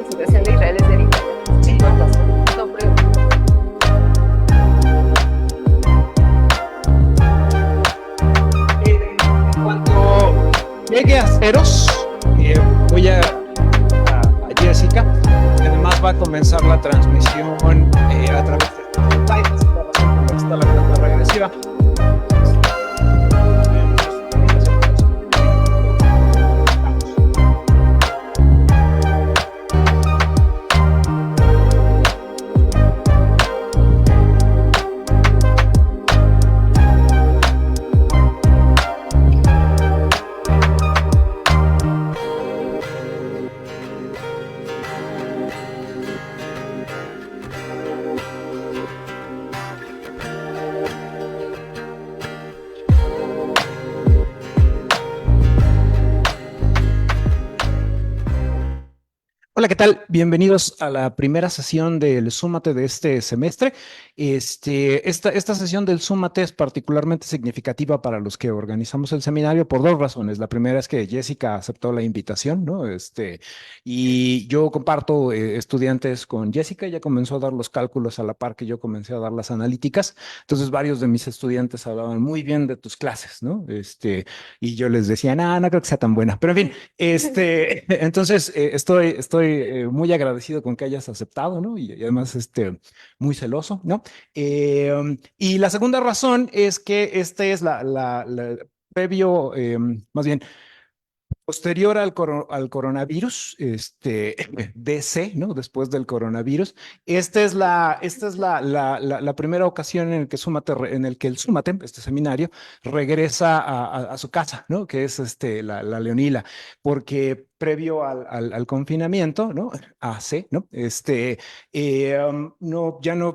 la situación de Israel es delicada. Sí, No, pero- en cuanto llegue a ceros, voy a Jessica, que además va a comenzar la transmisión a través de Skype, así que va a ser como está la cuenta regresiva. Hola, ¿qué tal? Bienvenidos a la primera sesión del Súmate de este semestre. Esta sesión del Súmate es particularmente significativa para los que organizamos el seminario por dos razones. La primera es que Jessica aceptó la invitación, ¿no? Y yo comparto estudiantes con Jessica, ella comenzó a dar los cálculos a la par que yo comencé a dar las analíticas. Entonces, varios de mis estudiantes hablaban muy bien de tus clases, ¿no? Y yo les decía, no creo que sea tan buena. Pero en fin, entonces estoy muy agradecido con que hayas aceptado, ¿no? Y además, muy celoso, ¿no? Y la segunda razón es que este es previo, más bien, posterior al coronavirus, DC, ¿no? Después del coronavirus, esta es la primera ocasión en el que en el que el Súmate, este seminario, regresa a su casa, ¿no? Que es la Leonila, porque previo al confinamiento, ¿no? AC, ¿no? No, ya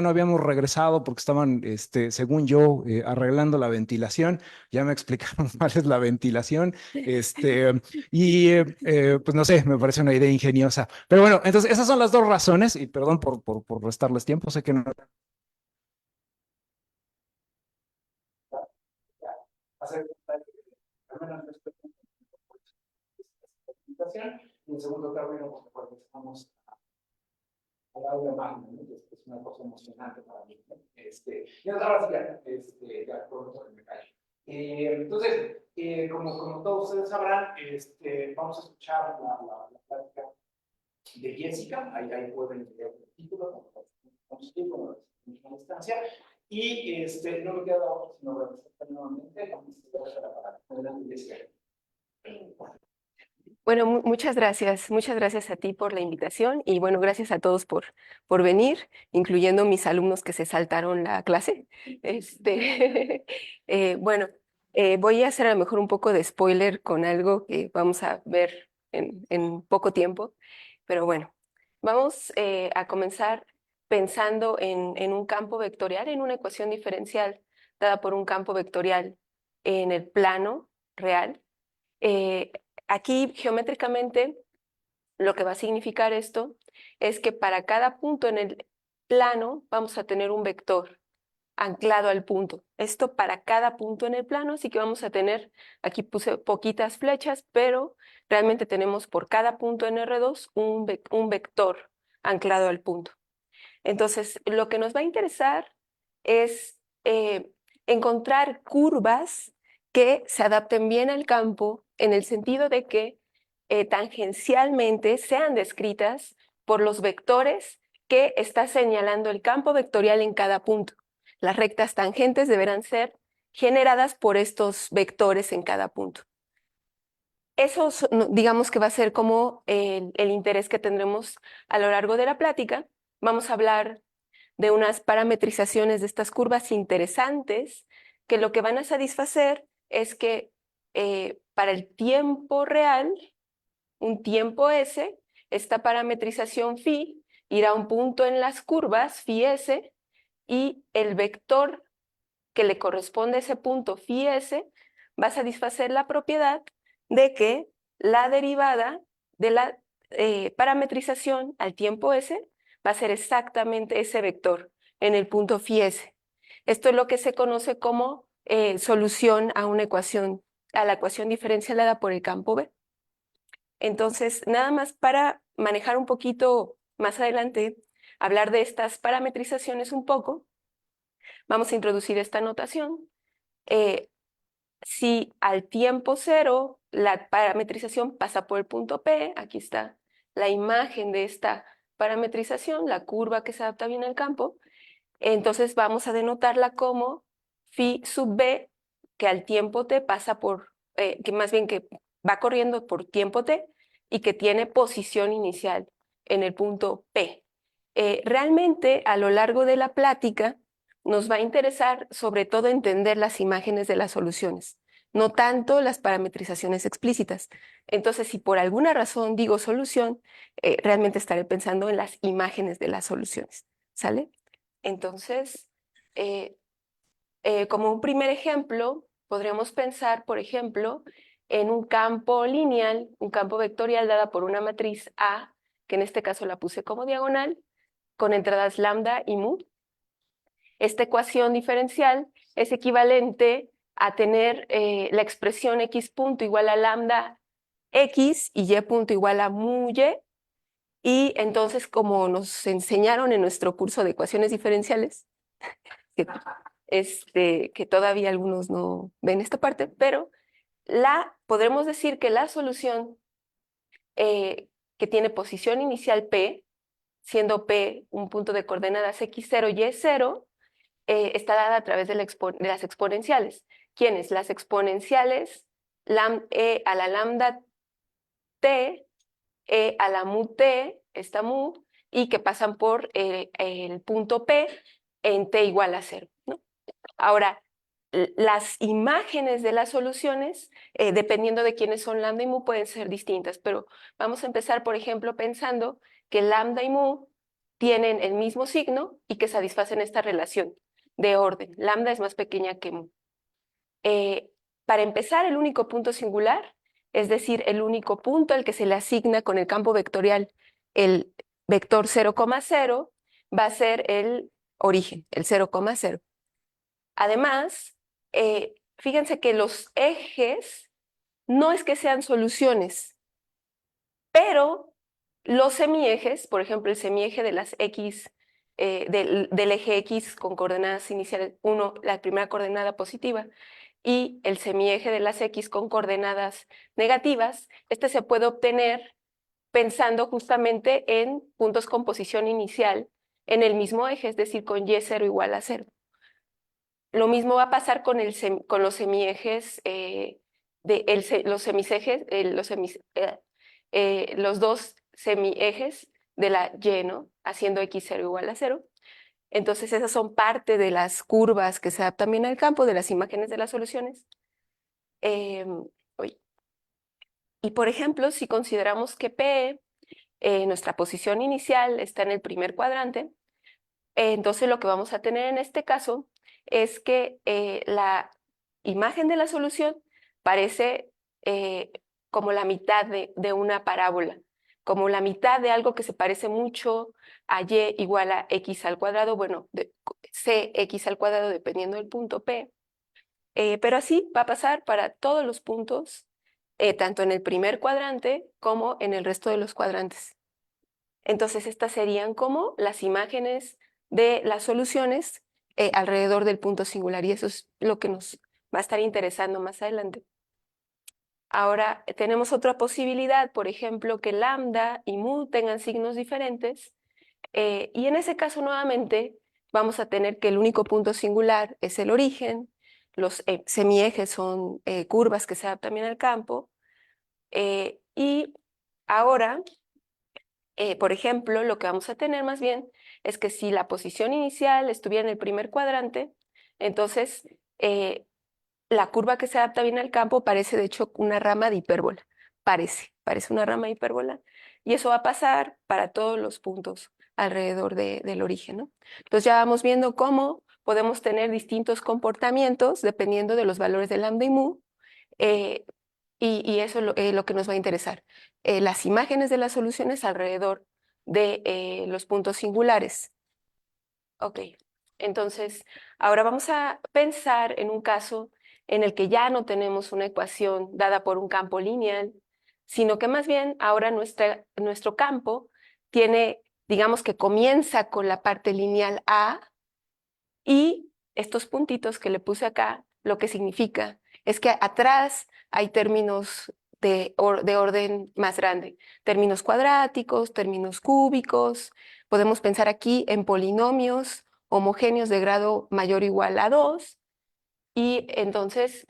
no habíamos regresado porque estaban, según yo, arreglando la ventilación. Ya me explicaron cuál es la ventilación. Pues no sé, me parece una idea ingeniosa. Pero bueno, entonces esas son las dos razones, y perdón por restarles tiempo, sé que no hacer y en segundo término, porque estamos al lado de Magno, ¿no? Es una cosa emocionante para mí, ¿no? Y ahora sí ya pronto me callo. Entonces, como todos ustedes sabrán, vamos a escuchar la plática de Jessica, ahí pueden leer el título, como la instancia, y no me queda otra sino agradecer nuevamente para Jessica. Bueno, muchas gracias a ti por la invitación y bueno, gracias a todos por venir, incluyendo mis alumnos que se saltaron la clase. Bueno, voy a hacer a lo mejor un poco de spoiler con algo que vamos a ver en poco tiempo, pero bueno, vamos a comenzar pensando en un campo vectorial, en una ecuación diferencial dada por un campo vectorial en el plano real. Eh, Aquí geométricamente lo que va a significar esto es que para cada punto en el plano vamos a tener un vector anclado al punto. Esto para cada punto en el plano, así que vamos a tener, aquí puse poquitas flechas, pero realmente tenemos por cada punto en R2 un vector anclado al punto. Entonces, lo que nos va a interesar es encontrar curvas que se adapten bien al campo en el sentido de que tangencialmente sean descritas por los vectores que está señalando el campo vectorial en cada punto. Las rectas tangentes deberán ser generadas por estos vectores en cada punto. Eso digamos que va a ser como el interés que tendremos a lo largo de la plática. Vamos a hablar de unas parametrizaciones de estas curvas interesantes que lo que van a satisfacer es que para el tiempo real, un tiempo S, esta parametrización phi irá a un punto en las curvas, phi S, y el vector que le corresponde a ese punto phi S va a satisfacer la propiedad de que la derivada de la parametrización al tiempo S va a ser exactamente ese vector en el punto phi S. Esto es lo que se conoce como solución a una a la ecuación diferencial dada por el campo B. Entonces, nada más para manejar un poquito más adelante, hablar de estas parametrizaciones un poco, vamos a introducir esta notación. Si al tiempo cero la parametrización pasa por el punto P, aquí está la imagen de esta parametrización, la curva que se adapta bien al campo, entonces vamos a denotarla como phi sub b, que al tiempo t pasa por, que más bien que va corriendo por tiempo t y que tiene posición inicial en el punto P. Realmente a lo largo de la plática nos va a interesar sobre todo entender las imágenes de las soluciones, no tanto las parametrizaciones explícitas. Entonces, si por alguna razón digo solución, realmente estaré pensando en las imágenes de las soluciones. ¿Sale? Entonces, eh, como un primer ejemplo, podríamos pensar, por ejemplo, en un campo lineal, un campo vectorial dada por una matriz A, que en este caso la puse como diagonal, con entradas lambda y mu. Esta ecuación diferencial es equivalente a tener la expresión x punto igual a lambda x y y punto igual a mu y. Y entonces, como nos enseñaron en nuestro curso de ecuaciones diferenciales, que, que todavía algunos no ven esta parte, pero podremos decir que la solución que tiene posición inicial P, siendo P un punto de coordenadas x0 y y0, está dada a través de las exponenciales. ¿Quiénes? Las exponenciales e a la lambda t, e a la mu t, esta mu, y que pasan por el punto P en t igual a 0, ¿no? Ahora, las imágenes de las soluciones, dependiendo de quiénes son lambda y mu, pueden ser distintas, pero vamos a empezar, por ejemplo, pensando que lambda y mu tienen el mismo signo y que satisfacen esta relación de orden. Lambda es más pequeña que mu. Para empezar, el único punto singular, es decir, el único punto al que se le asigna con el campo vectorial el vector 0,0, va a ser el origen, el 0,0. Además, fíjense que los ejes no es que sean soluciones, pero los semiejes, por ejemplo, el semieje de las x, del eje x con coordenadas iniciales 1, la primera coordenada positiva, y el semieje de las x con coordenadas negativas, este se puede obtener pensando justamente en puntos con posición inicial en el mismo eje, es decir, con y0 igual a 0. Lo mismo va a pasar con los semiejes, los semisejes, los dos semiejes de la Y, ¿no? Haciendo x0 igual a 0. Entonces esas son parte de las curvas que se adaptan bien al campo, de las imágenes de las soluciones. Uy. Y por ejemplo, si consideramos que P, nuestra posición inicial, está en el primer cuadrante, entonces lo que vamos a tener en este caso es que la imagen de la solución parece como la mitad de una parábola, como la mitad de algo que se parece mucho a y igual a x al cuadrado, bueno, cx al cuadrado dependiendo del punto P. Pero así va a pasar para todos los puntos, tanto en el primer cuadrante como en el resto de los cuadrantes. Entonces, estas serían como las imágenes de las soluciones alrededor del punto singular, y eso es lo que nos va a estar interesando más adelante. Ahora, tenemos otra posibilidad, por ejemplo, que lambda y mu tengan signos diferentes, y en ese caso, nuevamente, vamos a tener que el único punto singular es el origen, los semiejes son curvas que se adaptan bien al campo, y ahora por ejemplo, lo que vamos a tener más bien es que si la posición inicial estuviera en el primer cuadrante, entonces la curva que se adapta bien al campo parece de hecho una rama de hipérbola. Parece una rama de hipérbola. Y eso va a pasar para todos los puntos alrededor del origen, ¿no? Entonces ya vamos viendo cómo podemos tener distintos comportamientos dependiendo de los valores de lambda y mu. eh, y eso es lo que nos va a interesar. Las imágenes de las soluciones alrededor de los puntos singulares. Ok, entonces ahora vamos a pensar en un caso en el que ya no tenemos una ecuación dada por un campo lineal, sino que más bien ahora nuestro campo tiene, digamos que comienza con la parte lineal A, y estos puntitos que le puse acá, lo que significa es que atrás hay términos de orden más grande, términos cuadráticos, términos cúbicos. Podemos pensar aquí en polinomios homogéneos de grado mayor o igual a 2, y entonces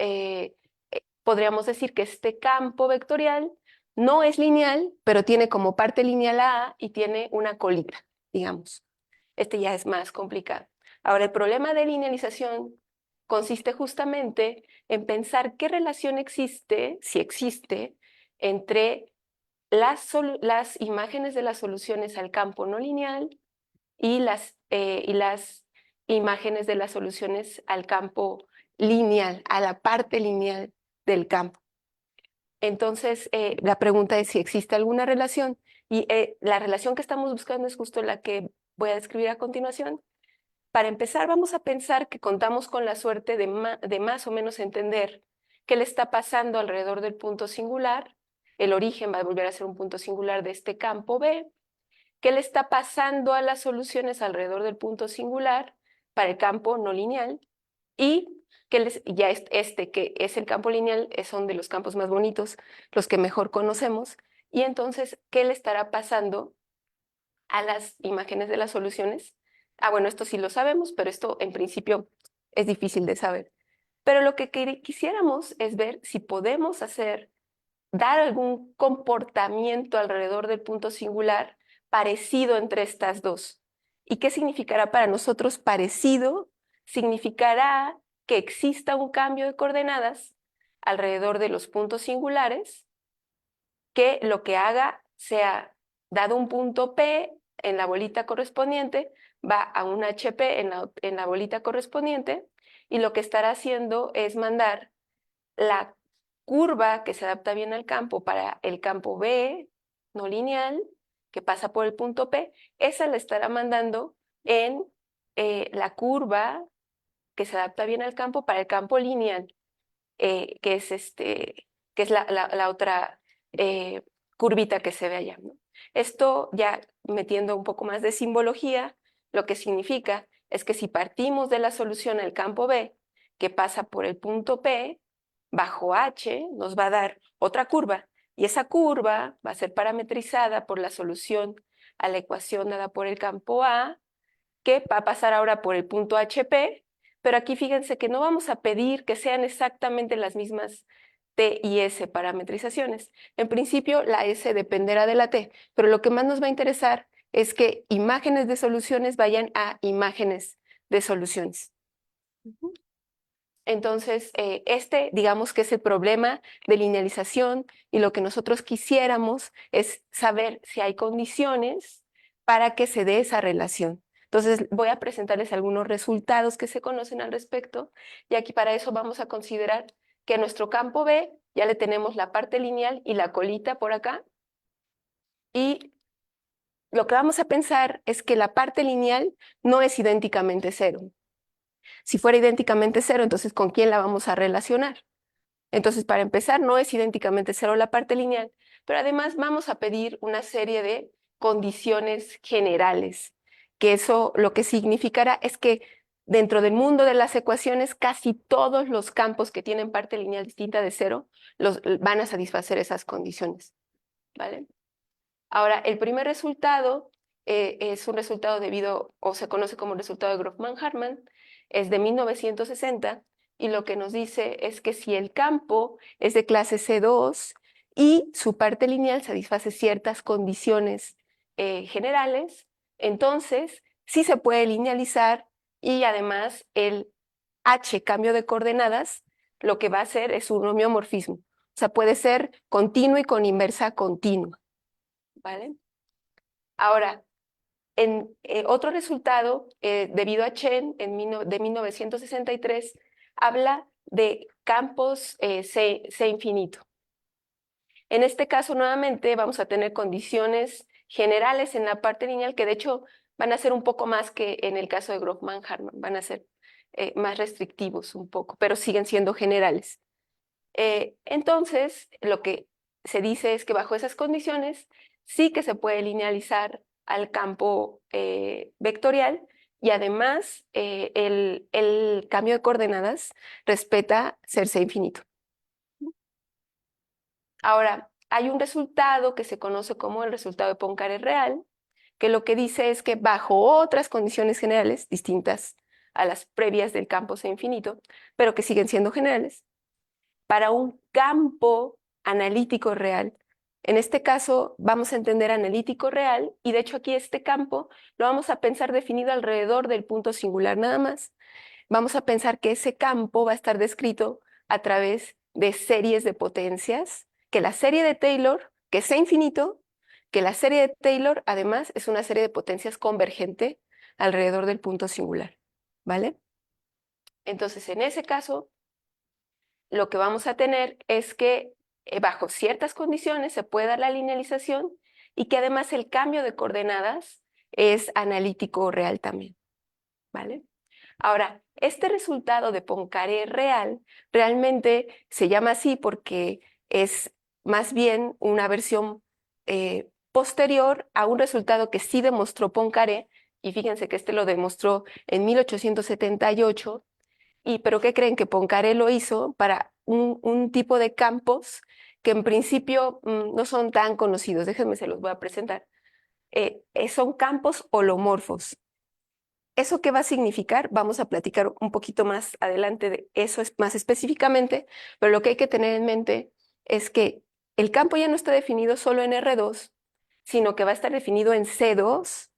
podríamos decir que este campo vectorial no es lineal, pero tiene como parte lineal A y tiene una colita, digamos. Este ya es más complicado. Ahora, el problema de linealización consiste justamente en pensar qué relación existe, si existe, entre las imágenes de las soluciones al campo no lineal y las imágenes de las soluciones al campo lineal, a la parte lineal del campo. Entonces, la pregunta es si existe alguna relación, y la relación que estamos buscando es justo la que voy a describir a continuación. Para empezar, vamos a pensar que contamos con la suerte de más o menos entender qué le está pasando alrededor del punto singular. El origen va a volver a ser un punto singular de este campo B. ¿Qué le está pasando a las soluciones alrededor del punto singular para el campo no lineal? Y ya este que es el campo lineal, son de los campos más bonitos, los que mejor conocemos. Y entonces, ¿qué le estará pasando a las imágenes de las soluciones? Bueno, esto sí lo sabemos, pero esto en principio es difícil de saber. Pero lo que quisiéramos es ver si podemos dar algún comportamiento alrededor del punto singular parecido entre estas dos. ¿Y qué significará para nosotros parecido? Significará que exista un cambio de coordenadas alrededor de los puntos singulares, que lo que haga sea, dado un punto P en la bolita correspondiente, va a un HP en la bolita correspondiente, y lo que estará haciendo es mandar la curva que se adapta bien al campo para el campo B no lineal, que pasa por el punto P. Esa la estará mandando en la curva que se adapta bien al campo para el campo lineal, que es la otra eh, curvita que se ve allá, ¿no? Esto, ya metiendo un poco más de simbología, lo que significa es que si partimos de la solución al campo B, que pasa por el punto P, bajo H nos va a dar otra curva, y esa curva va a ser parametrizada por la solución a la ecuación dada por el campo A, que va a pasar ahora por el punto HP. Pero aquí fíjense que no vamos a pedir que sean exactamente las mismas T y S parametrizaciones. En principio, la S dependerá de la T, pero lo que más nos va a interesar es que imágenes de soluciones vayan a imágenes de soluciones. Entonces, digamos que es el problema de linealización, y lo que nosotros quisiéramos es saber si hay condiciones para que se dé esa relación. Entonces, voy a presentarles algunos resultados que se conocen al respecto, y aquí para eso vamos a considerar que a nuestro campo B ya le tenemos la parte lineal y la colita por acá, y lo que vamos a pensar es que la parte lineal no es idénticamente cero. Si fuera idénticamente cero, entonces ¿con quién la vamos a relacionar? Entonces, para empezar, no es idénticamente cero la parte lineal, pero además vamos a pedir una serie de condiciones generales, que eso lo que significará es que dentro del mundo de las ecuaciones, casi todos los campos que tienen parte lineal distinta de cero van a satisfacer esas condiciones, ¿vale? Ahora, el primer resultado es un resultado o se conoce como resultado de Grofman-Harman, es de 1960, y lo que nos dice es que si el campo es de clase C2 y su parte lineal satisface ciertas condiciones generales, entonces sí se puede linealizar, y además el H, cambio de coordenadas, lo que va a hacer es un homeomorfismo. O sea, puede ser continuo y con inversa continua, ¿vale? Ahora, en otro resultado, debido a Chen, de 1963, habla de campos C infinito. En este caso, nuevamente, vamos a tener condiciones generales en la parte lineal, que de hecho van a ser un poco más que en el caso de Grofman-Harman, van a ser más restrictivos un poco, pero siguen siendo generales. Entonces, lo que se dice es que bajo esas condiciones sí que se puede linealizar al campo vectorial y además el cambio de coordenadas respeta ser C infinito. Ahora, hay un resultado que se conoce como el resultado de Poincaré real, que lo que dice es que bajo otras condiciones generales, distintas a las previas del campo C infinito, pero que siguen siendo generales, para un campo analítico real. En este caso vamos a entender analítico real y de hecho aquí este campo lo vamos a pensar definido alrededor del punto singular nada más. Vamos a pensar que ese campo va a estar descrito a través de series de potencias, que la serie de Taylor, que sea infinito, que la serie de Taylor además es una serie de potencias convergente alrededor del punto singular, ¿vale? Entonces, en ese caso, lo que vamos a tener es que bajo ciertas condiciones se puede dar la linealización y que además el cambio de coordenadas es analítico real también, ¿vale? Ahora, este resultado de Poincaré real realmente se llama así porque es más bien una versión posterior a un resultado que sí demostró Poincaré, y fíjense que este lo demostró en 1878, pero ¿qué creen? Que Poincaré lo hizo para un tipo de campos que en principio no son tan conocidos. Déjenme, se los voy a presentar. Son campos holomorfos. ¿Eso qué va a significar? Vamos a platicar un poquito más adelante de eso más específicamente, pero lo que hay que tener en mente es que el campo ya no está definido solo en R2, sino que va a estar definido en C2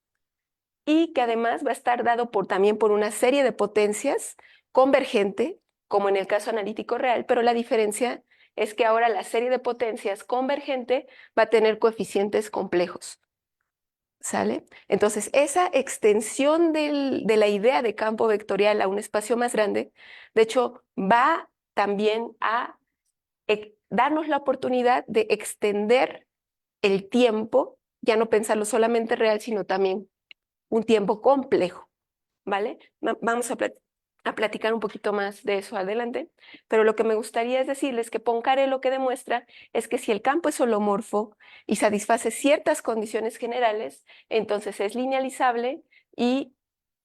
y que además va a estar dado también por una serie de potencias convergente, como en el caso analítico real, pero la diferencia es que ahora la serie de potencias convergente va a tener coeficientes complejos. ¿Sale? Entonces, esa extensión de la idea de campo vectorial a un espacio más grande, de hecho, va también a darnos la oportunidad de extender el tiempo, ya no pensarlo solamente real, sino también un tiempo complejo, ¿vale? Vamos a platicar un poquito más de eso adelante, pero lo que me gustaría es decirles que Poincaré lo que demuestra es que si el campo es holomorfo y satisface ciertas condiciones generales, entonces es linealizable y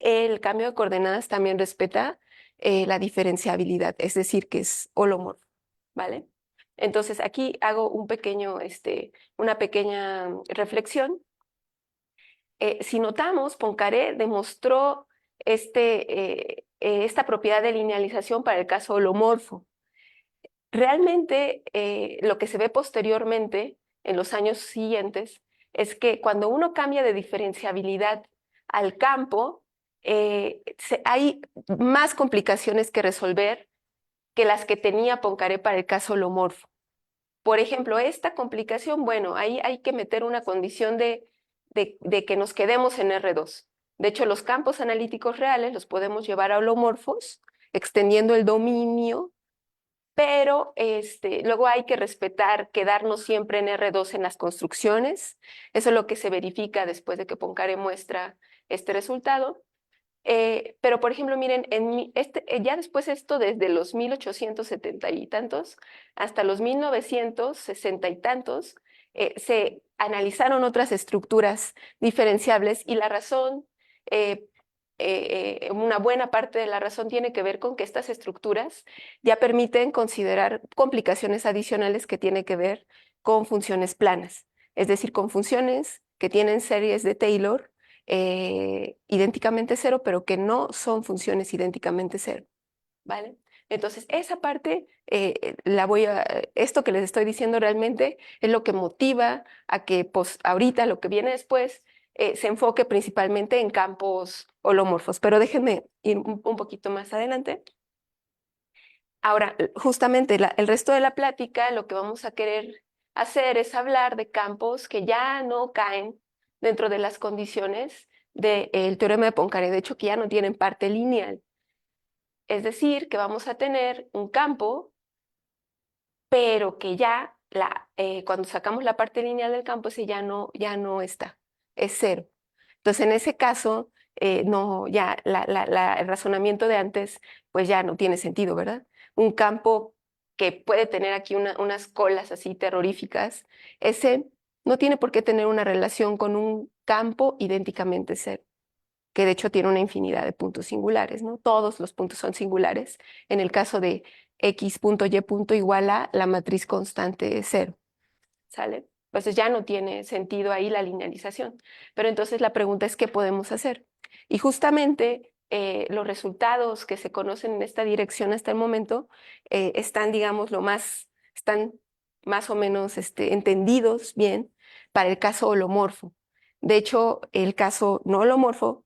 el cambio de coordenadas también respeta la diferenciabilidad, es decir, que es holomorfo, ¿vale? Entonces aquí hago una pequeña reflexión. Si notamos, Poincaré demostró esta propiedad de linealización para el caso holomorfo. Realmente, lo que se ve posteriormente, en los años siguientes, es que cuando uno cambia de diferenciabilidad al campo, hay más complicaciones que resolver que las que tenía Poincaré para el caso holomorfo. Por ejemplo, esta complicación, bueno, ahí hay que meter una condición de que nos quedemos en R2. De hecho, los campos analíticos reales los podemos llevar a holomorfos, extendiendo el dominio, pero luego hay que respetar, quedarnos siempre en R2 en las construcciones. Eso es lo que se verifica después de que Poincaré muestra este resultado. Pero, por ejemplo, miren, ya después esto desde los 1870 y tantos hasta los 1960 y tantos, se analizaron otras estructuras diferenciables y la razón, una buena parte de la razón tiene que ver con que estas estructuras ya permiten considerar complicaciones adicionales que tienen que ver con funciones planas, es decir, con funciones que tienen series de Taylor idénticamente cero, pero que no son funciones idénticamente cero, ¿vale? Entonces, esa parte esto que les estoy diciendo realmente es lo que motiva a que pues, ahorita lo que viene después se enfoque principalmente en campos holomorfos, pero déjenme ir un poquito más adelante. Ahora, justamente el resto de la plática, lo que vamos a querer hacer es hablar de campos que ya no caen dentro de las condiciones del teorema de Poincaré, de hecho que ya no tienen parte lineal. Es decir, que vamos a tener un campo, pero que ya cuando sacamos la parte lineal del campo, ese ya no está, es cero. Entonces, en ese caso, no, ya el razonamiento de antes, pues ya no tiene sentido, ¿verdad? Un campo que puede tener aquí unas colas así terroríficas, ese no tiene por qué tener una relación con un campo idénticamente cero, que de hecho tiene una infinidad de puntos singulares, ¿no? Todos los puntos son singulares. En el caso de x punto y punto igual a la matriz constante es cero, ¿sale? Entonces ya no tiene sentido ahí la linealización. Pero entonces la pregunta es, ¿qué podemos hacer? Y justamente los resultados que se conocen en esta dirección hasta el momento están, digamos, están más o menos entendidos bien para el caso holomorfo. De hecho, el caso no holomorfo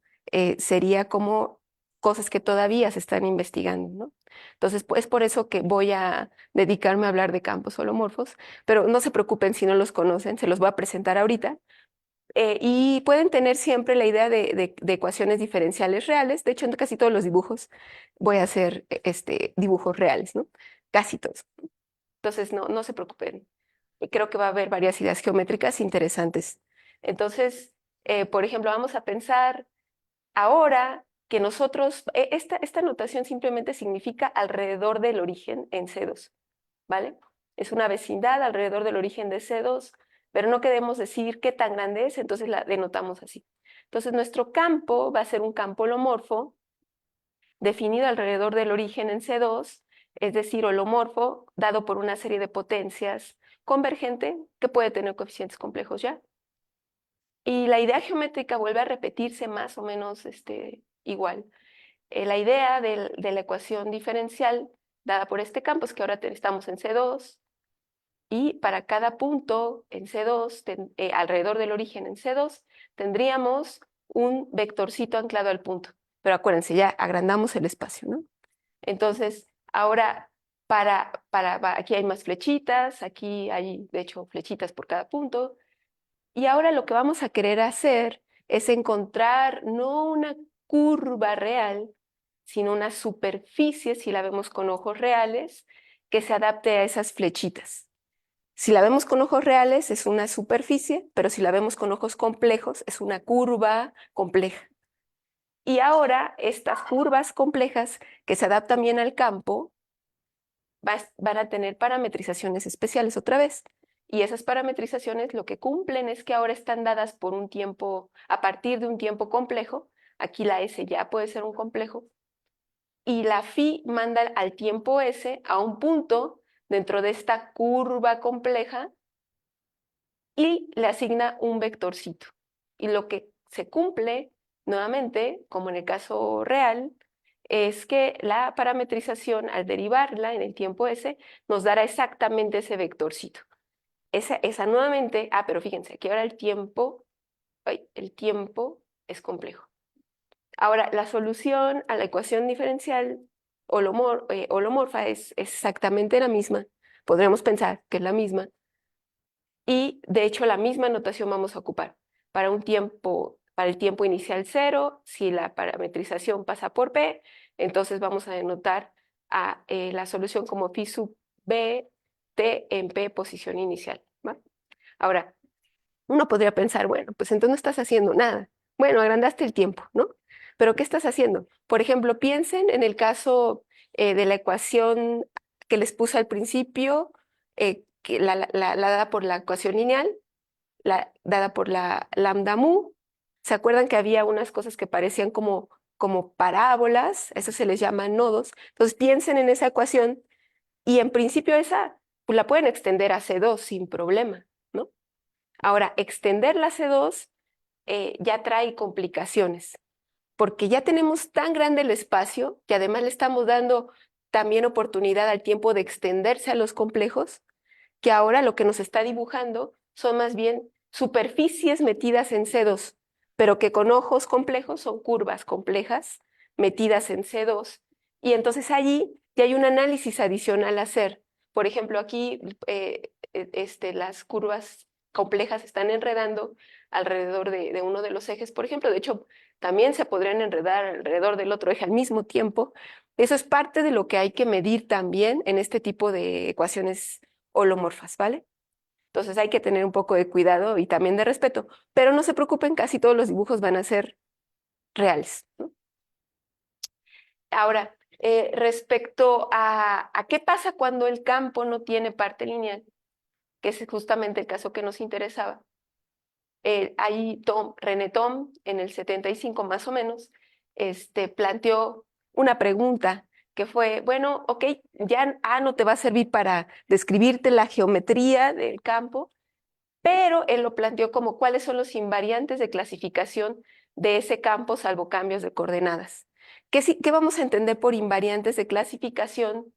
sería como cosas que todavía se están investigando, ¿no? Entonces, pues por eso que voy a dedicarme a hablar de campos holomorfos, pero no se preocupen si no los conocen, se los voy a presentar ahorita. Y pueden tener siempre la idea de ecuaciones diferenciales reales. De hecho, en casi todos los dibujos voy a hacer dibujos reales, ¿no? Casi todos. Entonces, no se preocupen. Y creo que va a haber varias ideas geométricas interesantes. Entonces, por ejemplo, vamos a pensar ahora que nosotros, esta notación simplemente significa alrededor del origen en C2, ¿vale? Es una vecindad alrededor del origen de C2, pero no queremos decir qué tan grande es, entonces la denotamos así. Entonces nuestro campo va a ser un campo holomorfo definido alrededor del origen en C2, es decir, holomorfo dado por una serie de potencias convergente que puede tener coeficientes complejos ya. Y la idea geométrica vuelve a repetirse más o menos igual. La idea de la ecuación diferencial dada por este campo es que ahora estamos en C2 y para cada punto en C2, alrededor del origen en C2, tendríamos un vectorcito anclado al punto. Pero acuérdense, ya agrandamos el espacio, ¿no? Entonces, ahora aquí hay más flechitas, aquí hay de hecho flechitas por cada punto. Y ahora lo que vamos a querer hacer es encontrar no una curva real, sino una superficie, si la vemos con ojos reales, que se adapte a esas flechitas. Si la vemos con ojos reales es una superficie, pero si la vemos con ojos complejos es una curva compleja. Y ahora estas curvas complejas que se adaptan bien al campo van a tener parametrizaciones especiales otra vez. Y esas parametrizaciones lo que cumplen es que ahora están dadas por un tiempo, a partir de un tiempo complejo. Aquí la S ya puede ser un complejo. Y la phi manda al tiempo S a un punto dentro de esta curva compleja y le asigna un vectorcito. Y lo que se cumple, nuevamente, como en el caso real, es que la parametrización, al derivarla en el tiempo S, nos dará exactamente ese vectorcito. Esa nuevamente, pero fíjense, aquí ahora el tiempo es complejo. Ahora, la solución a la ecuación diferencial holomorfa es exactamente la misma. Podríamos pensar que es la misma, y de hecho la misma notación vamos a ocupar para para el tiempo inicial 0, si la parametrización pasa por P, entonces vamos a denotar a la solución como phi sub B T en P posición inicial, ¿va? Ahora, uno podría pensar, bueno, pues entonces no estás haciendo nada. Bueno, agrandaste el tiempo, ¿no? Pero ¿qué estás haciendo? Por ejemplo, piensen en el caso de la ecuación que les puse al principio, que la dada por la ecuación lineal, la dada por la lambda mu. ¿Se acuerdan que había unas cosas que parecían como parábolas? Eso se les llama nodos. Entonces piensen en esa ecuación y en principio esa pues, la pueden extender a C2 sin problema, ¿no? Ahora, extender la C2 ya trae complicaciones, porque ya tenemos tan grande el espacio que además le estamos dando también oportunidad al tiempo de extenderse a los complejos, que ahora lo que nos está dibujando son más bien superficies metidas en C2, pero que con ojos complejos son curvas complejas metidas en C2. Y entonces allí ya hay un análisis adicional a hacer. Por ejemplo, aquí las curvas complejas están enredando alrededor de uno de los ejes, por ejemplo. De hecho, también se podrían enredar alrededor del otro eje al mismo tiempo. Eso es parte de lo que hay que medir también en este tipo de ecuaciones holomorfas, ¿vale? Entonces hay que tener un poco de cuidado y también de respeto, pero no se preocupen, casi todos los dibujos van a ser reales, ¿no? Ahora, respecto a qué pasa cuando el campo no tiene parte lineal, que es justamente el caso que nos interesaba. Ahí René Thom, en el 75 más o menos, planteó una pregunta que fue, bueno, ok, ya A no te va a servir para describirte la geometría del campo, pero él lo planteó como cuáles son los invariantes de clasificación de ese campo salvo cambios de coordenadas. ¿Qué vamos a entender por invariantes de clasificación?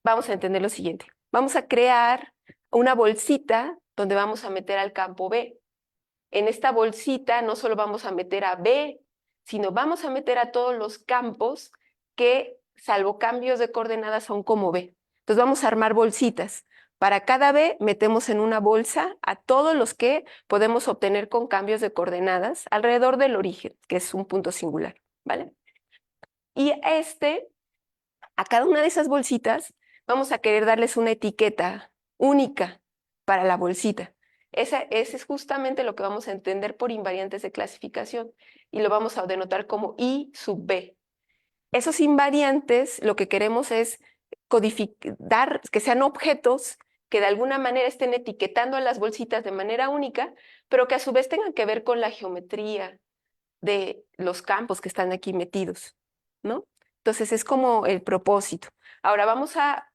Vamos a entender lo siguiente. Vamos a crear una bolsita donde vamos a meter al campo B. En esta bolsita no solo vamos a meter a B, sino vamos a meter a todos los campos que, salvo cambios de coordenadas, son como B. Entonces vamos a armar bolsitas. Para cada B metemos en una bolsa a todos los que podemos obtener con cambios de coordenadas alrededor del origen, que es un punto singular, ¿vale? Y a cada una de esas bolsitas vamos a querer darles una etiqueta única para la bolsita. Ese es justamente lo que vamos a entender por invariantes de clasificación y lo vamos a denotar como I sub B. Esos invariantes lo que queremos es dar que sean objetos que de alguna manera estén etiquetando a las bolsitas de manera única, pero que a su vez tengan que ver con la geometría de los campos que están aquí metidos, ¿no? Entonces es como el propósito. Ahora vamos a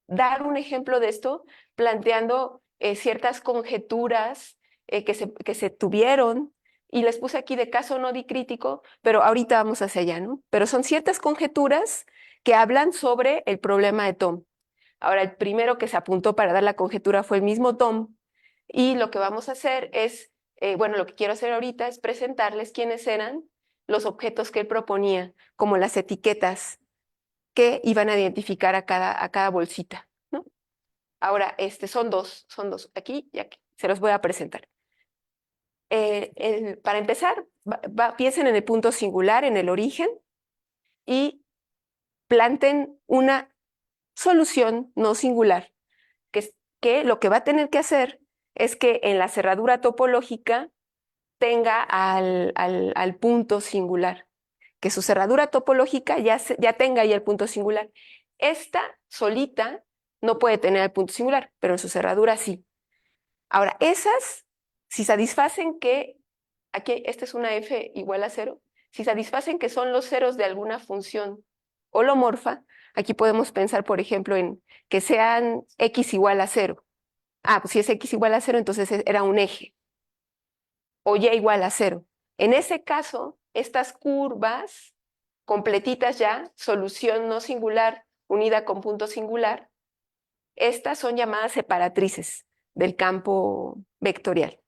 dar un ejemplo de esto planteando ciertas conjeturas que se tuvieron y les puse aquí de caso no dicrítico, pero ahorita vamos hacia allá, ¿no? Pero son ciertas conjeturas que hablan sobre el problema de Thom. Ahora, el primero que se apuntó para dar la conjetura fue el mismo Thom y lo que vamos a hacer es, bueno, lo que quiero hacer ahorita es presentarles quiénes eran los objetos que él proponía, como las etiquetas que iban a identificar a cada bolsita, ¿no? Ahora, son dos, aquí y aquí, se los voy a presentar. Para empezar, piensen en el punto singular, en el origen, y planten una solución no singular, que lo que va a tener que hacer es que en la cerradura topológica tenga al punto singular, que su cerradura topológica ya tenga ahí el punto singular. Esta solita no puede tener el punto singular, pero en su cerradura sí. Ahora, esas, si satisfacen que, aquí esta es una f igual a 0, si satisfacen que son los ceros de alguna función holomorfa, aquí podemos pensar, por ejemplo, en que sean x igual a 0. Ah, pues si es x igual a 0, entonces era un eje. O y igual a 0. En ese caso, estas curvas completitas ya, solución no singular unida con punto singular, estas son llamadas separatrices del campo vectorial.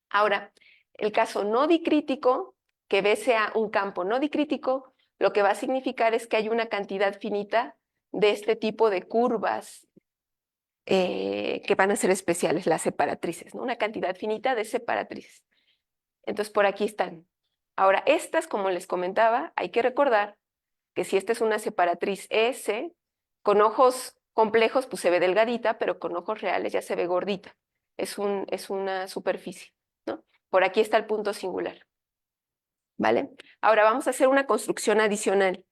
Ahora, el caso no dicrítico, que B sea un campo no dicrítico, lo que va a significar es que hay una cantidad finita de este tipo de curvas que van a ser especiales, las separatrices, ¿no? Una cantidad finita de separatrices. Entonces, por aquí están. Ahora, estas, como les comentaba, hay que recordar que si esta es una separatriz S, con ojos complejos, pues se ve delgadita, pero con ojos reales ya se ve gordita. Es una superficie, ¿no? Por aquí está el punto singular, ¿vale? Ahora vamos a hacer una construcción adicional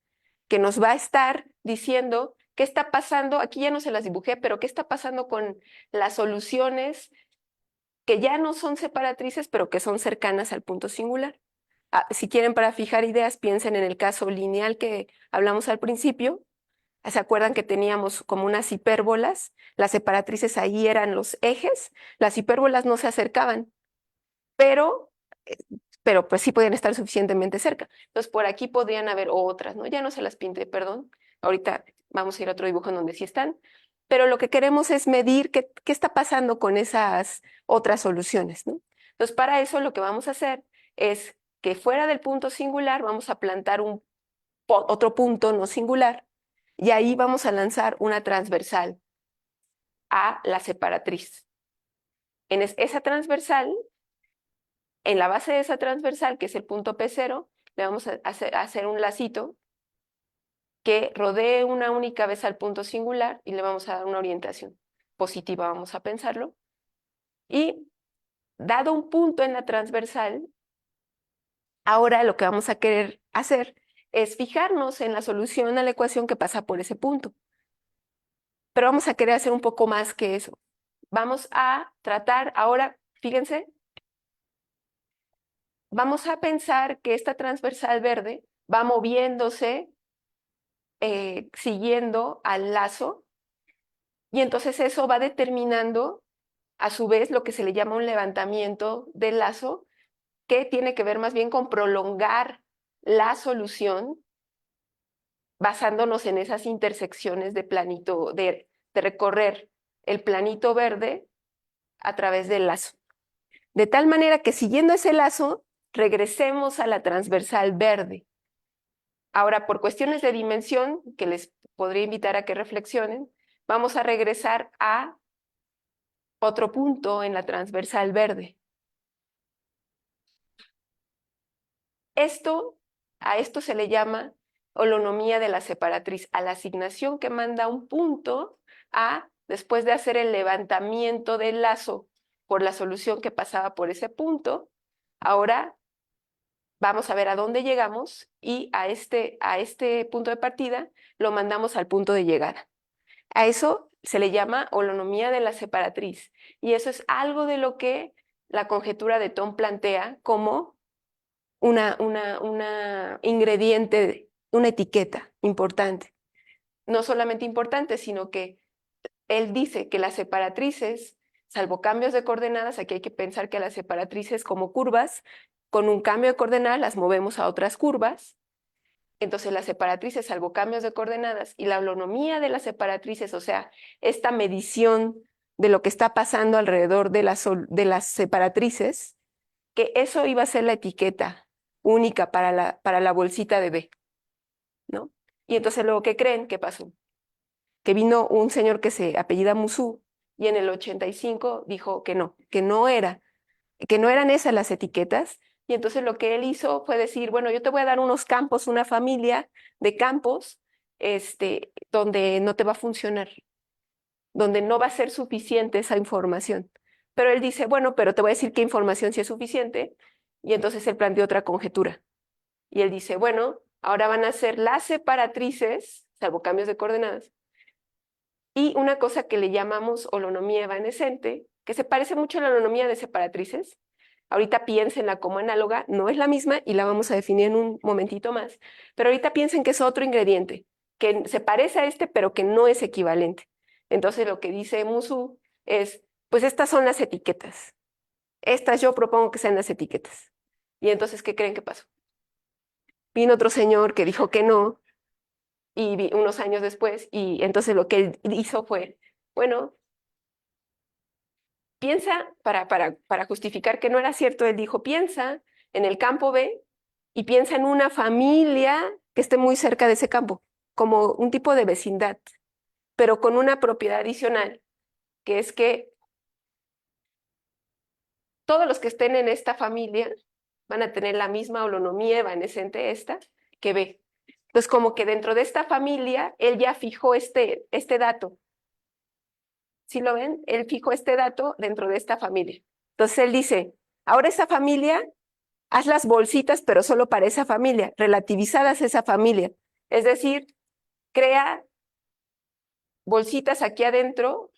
que nos va a estar diciendo qué está pasando, aquí ya no se las dibujé, pero qué está pasando con las soluciones que ya no son separatrices, pero que son cercanas al punto singular. Si quieren para fijar ideas, piensen en el caso lineal que hablamos al principio. ¿Se acuerdan que teníamos como unas hipérbolas? Las separatrices ahí eran los ejes, las hipérbolas no se acercaban, pero, eh, pero pues sí podían estar suficientemente cerca. Entonces por aquí podrían haber otras, ¿no? Ya no se las pinté, perdón. Ahorita vamos a ir a otro dibujo en donde sí están. Pero lo que queremos es medir qué está pasando con esas otras soluciones, ¿no? Entonces para eso lo que vamos a hacer es que fuera del punto singular vamos a plantar otro punto no singular y ahí vamos a lanzar una transversal a la separatriz. Esa transversal, en la base de esa transversal, que es el punto P0, le vamos a hacer un lacito que rodee una única vez al punto singular y le vamos a dar una orientación positiva, vamos a pensarlo. Y dado un punto en la transversal, ahora lo que vamos a querer hacer es fijarnos en la solución a la ecuación que pasa por ese punto. Pero vamos a querer hacer un poco más que eso. Vamos a tratar ahora, fíjense, vamos a pensar que esta transversal verde va moviéndose siguiendo al lazo, y entonces eso va determinando a su vez lo que se le llama un levantamiento del lazo, que tiene que ver más bien con prolongar la solución basándonos en esas intersecciones de planito, de recorrer el planito verde a través del lazo. De tal manera que siguiendo ese lazo, regresemos a la transversal verde. Ahora, por cuestiones de dimensión, que les podría invitar a que reflexionen, vamos a regresar a otro punto en la transversal verde. A esto se le llama holonomía de la separatriz, a la asignación que manda un punto después de hacer el levantamiento del lazo por la solución que pasaba por ese punto. Ahora vamos a ver a dónde llegamos y a este punto de partida lo mandamos al punto de llegada. A eso se le llama holonomía de la separatriz, y eso es algo de lo que la conjetura de Thom plantea como una ingrediente, una etiqueta importante. No solamente importante, sino que él dice que las separatrices, salvo cambios de coordenadas, aquí hay que pensar que las separatrices como curvas, con un cambio de coordenadas las movemos a otras curvas. Entonces las separatrices, salvo cambios de coordenadas, y la holonomía de las separatrices, o sea, esta medición de lo que está pasando alrededor de las separatrices, que eso iba a ser la etiqueta única para la bolsita de B, ¿no? Y entonces luego, ¿qué creen? ¿Qué pasó? Que vino un señor que se apellida Musu y en el 85 dijo que no eran esas las etiquetas. Y entonces lo que él hizo fue decir, bueno, yo te voy a dar unos campos, una familia de campos, donde no te va a funcionar, donde no va a ser suficiente esa información. Pero él dice, bueno, pero te voy a decir qué información sí es suficiente. Y entonces él planteó otra conjetura. Y él dice, bueno, ahora van a ser las separatrices, salvo cambios de coordenadas, y una cosa que le llamamos holonomía evanescente, que se parece mucho a la holonomía de separatrices. Ahorita piénsenla como análoga, no es la misma y la vamos a definir en un momentito más, pero ahorita piensen que es otro ingrediente, que se parece a este, pero que no es equivalente. Entonces lo que dice Musu es, pues estas son las etiquetas. Estas yo propongo que sean las etiquetas. Y entonces, ¿qué creen que pasó? Vino otro señor que dijo que no, y unos años después, y entonces lo que él hizo fue, bueno, piensa, para justificar que no era cierto, él dijo, piensa en el campo B y piensa en una familia que esté muy cerca de ese campo, como un tipo de vecindad, pero con una propiedad adicional, que es que todos los que estén en esta familia van a tener la misma holonomía evanescente esta que B. Entonces, como que dentro de esta familia, él ya fijó este dato. ¿Sí lo ven? Él fijó este dato dentro de esta familia. Entonces, él dice, ahora esa familia, haz las bolsitas, pero solo para esa familia, relativizadas a esa familia. Es decir, crea bolsitas aquí adentro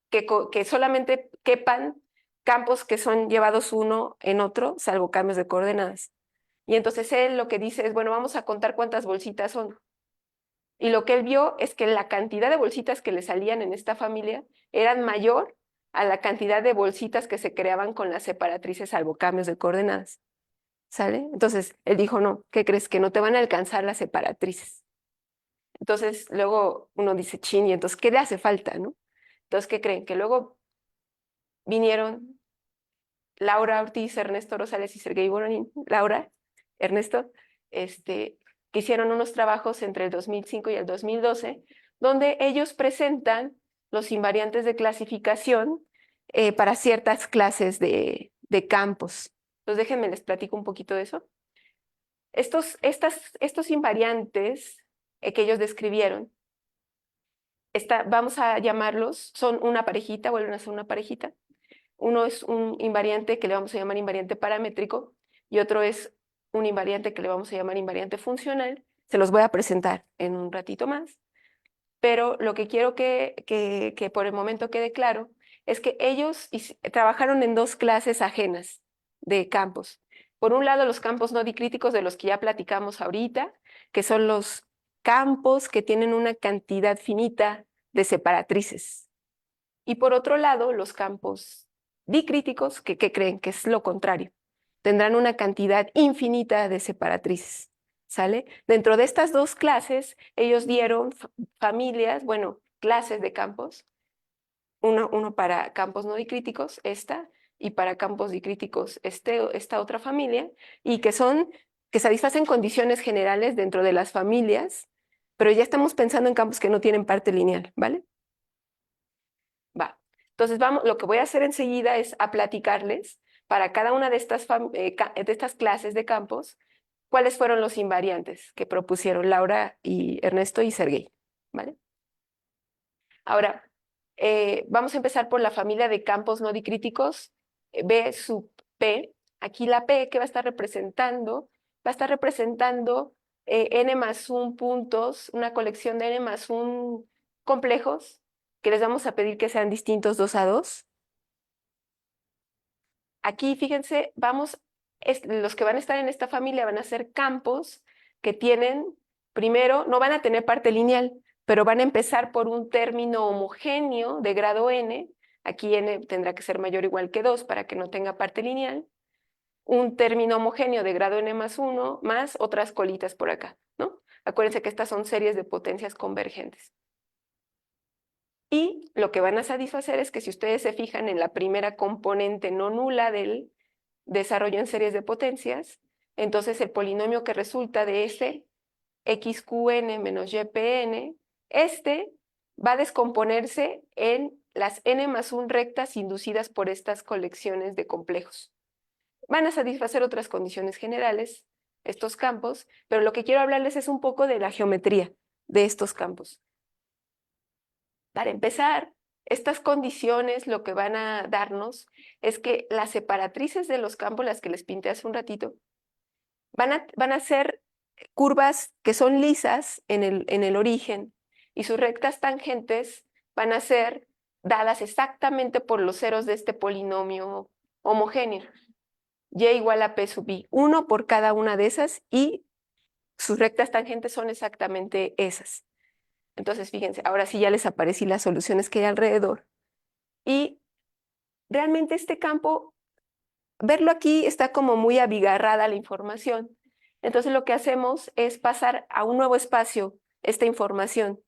que solamente quepan campos que son llevados uno en otro, salvo cambios de coordenadas. Y entonces él lo que dice es, bueno, vamos a contar cuántas bolsitas son. Y lo que él vio es que la cantidad de bolsitas que le salían en esta familia eran mayor a la cantidad de bolsitas que se creaban con las separatrices salvo cambios de coordenadas. ¿Sale? Entonces él dijo, no, ¿qué crees? Que no te van a alcanzar las separatrices. Entonces luego uno dice, chin, y entonces, ¿qué le hace falta, no? Entonces, ¿qué creen? Que luego vinieron Laura Ortiz, Ernesto Rosales y Sergei Voronin, Laura, Ernesto, que hicieron unos trabajos entre el 2005 y el 2012, donde ellos presentan los invariantes de clasificación para ciertas clases de campos. Entonces déjenme les platico un poquito de eso. Estos invariantes que ellos describieron, vamos a llamarlos, son una parejita, vuelven a ser una parejita. Uno es un invariante que le vamos a llamar invariante paramétrico y otro es un invariante que le vamos a llamar invariante funcional. Se los voy a presentar en un ratito más, pero lo que quiero que por el momento quede claro es que ellos trabajaron en dos clases ajenas de campos. Por un lado, los campos no dicríticos de los que ya platicamos ahorita, que son los campos que tienen una cantidad finita de separatrices. Y por otro lado, los campos dicríticos, que creen que es lo contrario, tendrán una cantidad infinita de separatrices. ¿Sale? Dentro de estas dos clases, ellos dieron familias, bueno, clases de campos, uno para campos no dicríticos, esta, y para campos dicríticos, esta otra familia, y que satisfacen condiciones generales dentro de las familias, pero ya estamos pensando en campos que no tienen parte lineal, ¿vale? Va. Entonces, lo que voy a hacer enseguida es a platicarles para cada una de estas clases de campos, cuáles fueron los invariantes que propusieron Laura y Ernesto y Sergey, ¿vale? Ahora, vamos a empezar por la familia de campos no dicríticos, B sub P. Aquí la P que va a estar representando n más 1 puntos, una colección de n más 1 complejos, que les vamos a pedir que sean distintos 2 a 2. Aquí, fíjense, los que van a estar en esta familia van a ser campos que tienen, primero, no van a tener parte lineal, pero van a empezar por un término homogéneo de grado n. Aquí n tendrá que ser mayor o igual que 2 para que no tenga parte lineal. Un término homogéneo de grado n más 1, más otras colitas por acá, ¿no? Acuérdense que estas son series de potencias convergentes. Y lo que van a satisfacer es que si ustedes se fijan en la primera componente no nula del desarrollo en series de potencias, entonces el polinomio que resulta de ese xqn menos ypn, este va a descomponerse en las n más 1 rectas inducidas por estas colecciones de complejos. Van a satisfacer otras condiciones generales, estos campos, pero lo que quiero hablarles es un poco de la geometría de estos campos. Para empezar, estas condiciones lo que van a darnos es que las separatrices de los campos, las que les pinté hace un ratito, van a ser curvas que son lisas en el origen y sus rectas tangentes van a ser dadas exactamente por los ceros de este polinomio homogéneo. Y igual a P sub I, uno por cada una de esas y sus rectas tangentes son exactamente esas. Entonces, fíjense, ahora sí ya les aparecí las soluciones que hay alrededor. Y realmente este campo, verlo aquí está como muy abigarrada la información. Entonces lo que hacemos es pasar a un nuevo espacio esta información.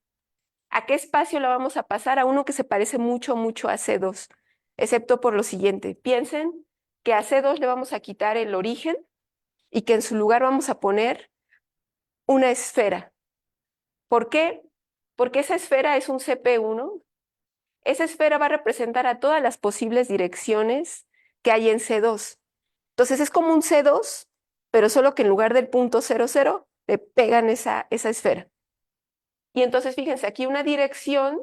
¿A qué espacio la vamos a pasar? A uno que se parece mucho, mucho a C2, excepto por lo siguiente. Piensen que a C2 le vamos a quitar el origen y que en su lugar vamos a poner una esfera. ¿Por qué? Porque esa esfera es un CP1. Esa esfera va a representar a todas las posibles direcciones que hay en C2. Entonces es como un C2, pero solo que en lugar del punto 00 le pegan esa esfera. Y entonces fíjense, aquí una dirección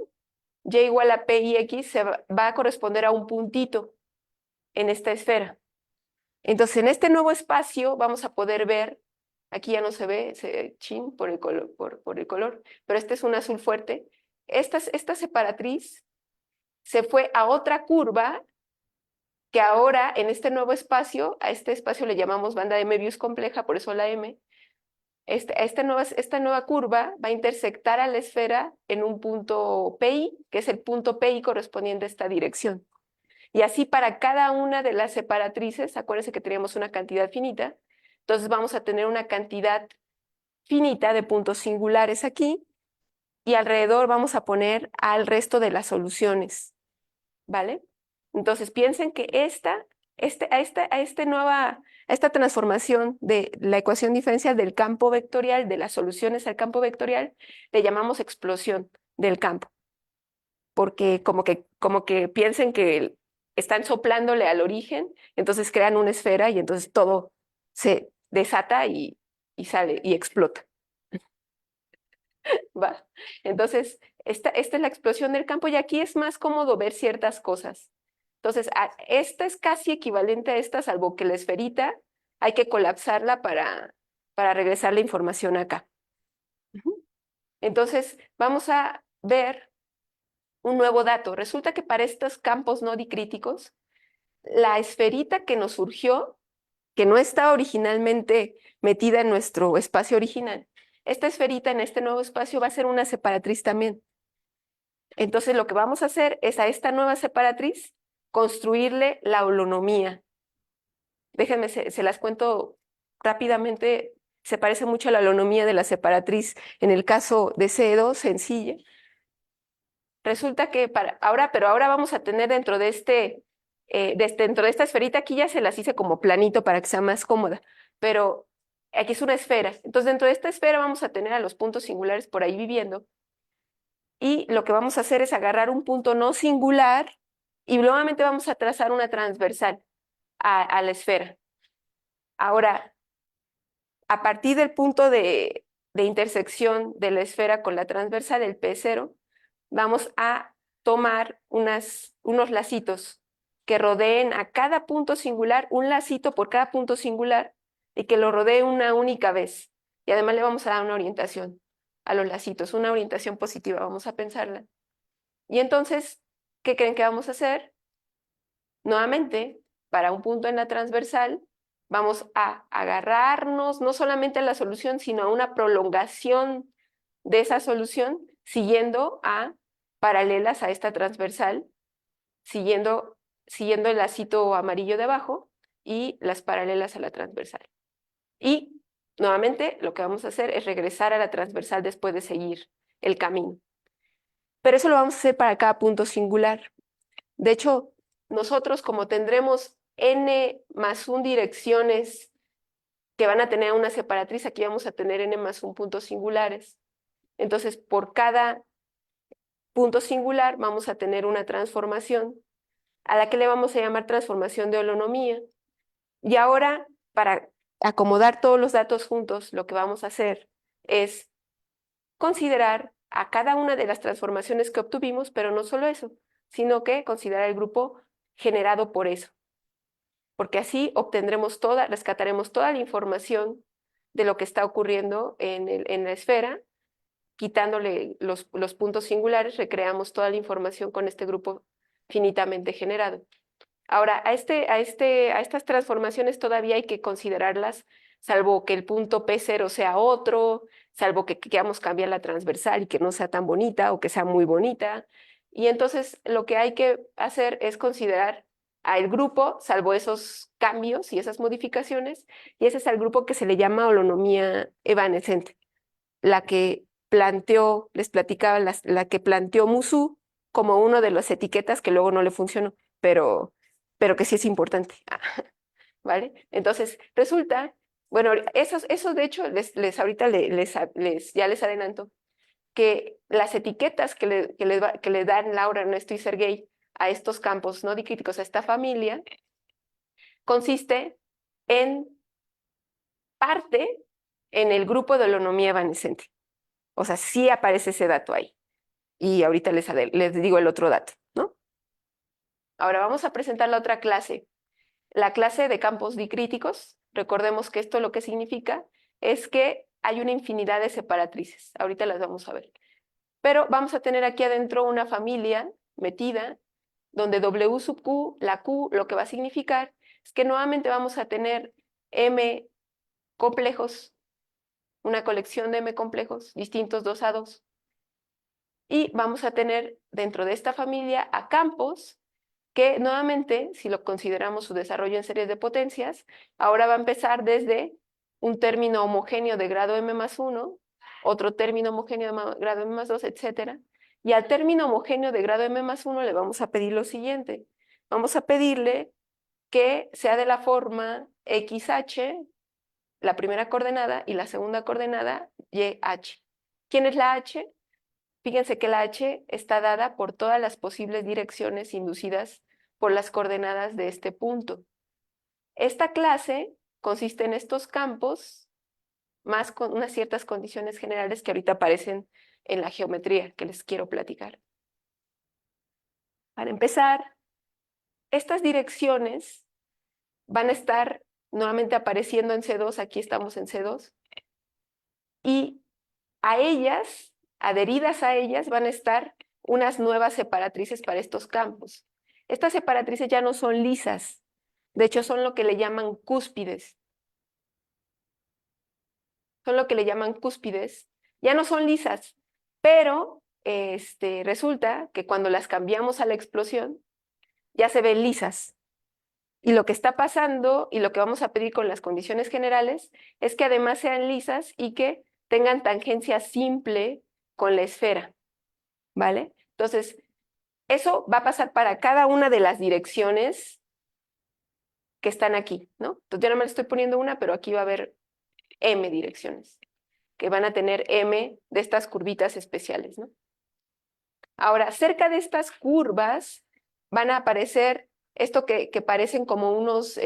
y igual a P y X va a corresponder a un puntito en esta esfera. Entonces en este nuevo espacio vamos a poder ver, aquí ya no se ve chin por el color, pero este es un azul fuerte. Esta separatriz se fue a otra curva que ahora en este nuevo espacio, a este espacio le llamamos banda de Möbius compleja, por eso la M. Esta nueva curva va a intersectar a la esfera en un punto PI, que es el punto PI correspondiente a esta dirección. Y así para cada una de las separatrices, acuérdense que teníamos una cantidad finita, entonces vamos a tener una cantidad finita de puntos singulares aquí, y alrededor vamos a poner al resto de las soluciones, ¿vale? Entonces piensen que esta transformación de la ecuación diferencial del campo vectorial, de las soluciones al campo vectorial, le llamamos explosión del campo. Porque como que piensen que están soplándole al origen, entonces crean una esfera y entonces todo se desata y sale y explota. ¿Va? Entonces, esta es la explosión del campo y aquí es más cómodo ver ciertas cosas. Entonces, esta es casi equivalente a esta, salvo que la esferita hay que colapsarla para regresar la información acá. Entonces, vamos a ver un nuevo dato. Resulta que para estos campos no dicríticos, la esferita que nos surgió, que no está originalmente metida en nuestro espacio original, esta esferita en este nuevo espacio va a ser una separatriz también. Entonces, lo que vamos a hacer es a esta nueva separatriz construirle la holonomía. Déjenme, se las cuento rápidamente. Se parece mucho a la holonomía de la separatriz en el caso de C2, sencilla. Resulta que pero ahora vamos a tener dentro de dentro de esta esferita, aquí ya se las hice como planito para que sea más cómoda, pero aquí es una esfera. Entonces, dentro de esta esfera vamos a tener a los puntos singulares por ahí viviendo. Y lo que vamos a hacer es agarrar un punto no singular y nuevamente vamos a trazar una transversal a la esfera. Ahora, a partir del punto de intersección de la esfera con la transversal, el P0, vamos a tomar unos lacitos que rodeen a cada punto singular, un lacito por cada punto singular, y que lo rodee una única vez. Y además le vamos a dar una orientación a los lacitos, una orientación positiva, vamos a pensarla. Y entonces, ¿qué creen que vamos a hacer? Nuevamente, para un punto en la transversal, vamos a agarrarnos no solamente a la solución, sino a una prolongación de esa solución, siguiendo a paralelas a esta transversal, siguiendo el lacito amarillo de abajo y las paralelas a la transversal. Y nuevamente lo que vamos a hacer es regresar a la transversal después de seguir el camino. Pero eso lo vamos a hacer para cada punto singular. De hecho, nosotros como tendremos n+1 direcciones que van a tener una separatriz, aquí vamos a tener n+1 puntos singulares. Entonces, por cada punto singular vamos a tener una transformación a la que le vamos a llamar transformación de holonomía. Y ahora, para acomodar todos los datos juntos, lo que vamos a hacer es considerar a cada una de las transformaciones que obtuvimos, pero no solo eso, sino que considerar el grupo generado por eso. Porque así rescataremos toda la información de lo que está ocurriendo en la esfera, quitándole los puntos singulares, recreamos toda la información con este grupo finitamente generado. Ahora, a estas transformaciones todavía hay que considerarlas, salvo que el punto P0 sea otro, salvo que queramos cambiar la transversal y que no sea tan bonita o que sea muy bonita. Y entonces lo que hay que hacer es considerar al grupo, salvo esos cambios y esas modificaciones, y ese es el grupo que se le llama holonomía evanescente, la que les platicaba, la que planteó Musu como una de las etiquetas que luego no le funcionó, pero que sí es importante, ¿vale? Entonces, resulta, bueno, eso de hecho, ahorita ya les adelanto, que las etiquetas que le dan Laura, Ernesto y Sergey a estos campos no dicríticos, a esta familia, consiste en parte en el grupo de holonomía evanescente. O sea, sí aparece ese dato ahí. Y ahorita les digo el otro dato, ¿no? Ahora vamos a presentar la otra clase, la clase de campos dicríticos. Recordemos que esto lo que significa es que hay una infinidad de separatrices. Ahorita las vamos a ver. Pero vamos a tener aquí adentro una familia metida, donde W sub Q, la Q, lo que va a significar es que nuevamente vamos a tener M complejos, una colección de M complejos, distintos 2 a 2. Y vamos a tener dentro de esta familia a campos que nuevamente, si lo consideramos su desarrollo en series de potencias, ahora va a empezar desde un término homogéneo de grado m+1, otro término homogéneo de grado m+2, etc. Y al término homogéneo de grado m+1 le vamos a pedir lo siguiente. Vamos a pedirle que sea de la forma xh, la primera coordenada, y la segunda coordenada yh. ¿Quién es la h? Fíjense que la h está dada por todas las posibles direcciones inducidas por las coordenadas de este punto. Esta clase consiste en estos campos más con unas ciertas condiciones generales que ahorita aparecen en la geometría que les quiero platicar. Para empezar, estas direcciones van a estar nuevamente apareciendo en C2, aquí estamos en C2, y a ellas adheridas a ellas van a estar unas nuevas separatrices para estos campos. Estas separatrices ya no son lisas, de hecho son lo que le llaman cúspides. Son lo que le llaman cúspides, ya no son lisas, pero resulta que cuando las cambiamos a la explosión, ya se ven lisas. Y lo que está pasando y lo que vamos a pedir con las condiciones generales es que además sean lisas y que tengan tangencia simple con la esfera, ¿vale? Entonces, eso va a pasar para cada una de las direcciones que están aquí, ¿no? Entonces, yo no me estoy poniendo una, pero aquí va a haber M direcciones, que van a tener M de estas curvitas especiales, ¿no? Ahora, cerca de estas curvas van a aparecer esto que parecen como unos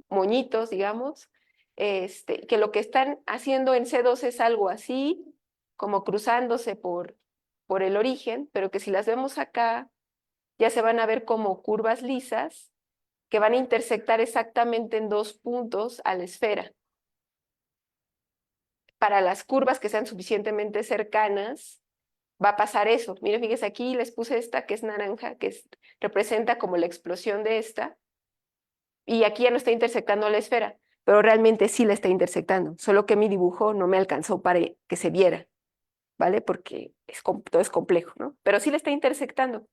moñitos, digamos, que lo que están haciendo en C2 es algo así, como cruzándose por el origen, pero que si las vemos acá, ya se van a ver como curvas lisas que van a intersectar exactamente en 2 puntos a la esfera. Para las curvas que sean suficientemente cercanas, va a pasar eso. Miren, fíjense, aquí les puse esta que es naranja, representa como la explosión de esta, y aquí ya no está intersectando la esfera, pero realmente sí la está intersectando, solo que mi dibujo no me alcanzó para que se viera, ¿vale? Porque todo es complejo, ¿no? Pero sí la está intersectando.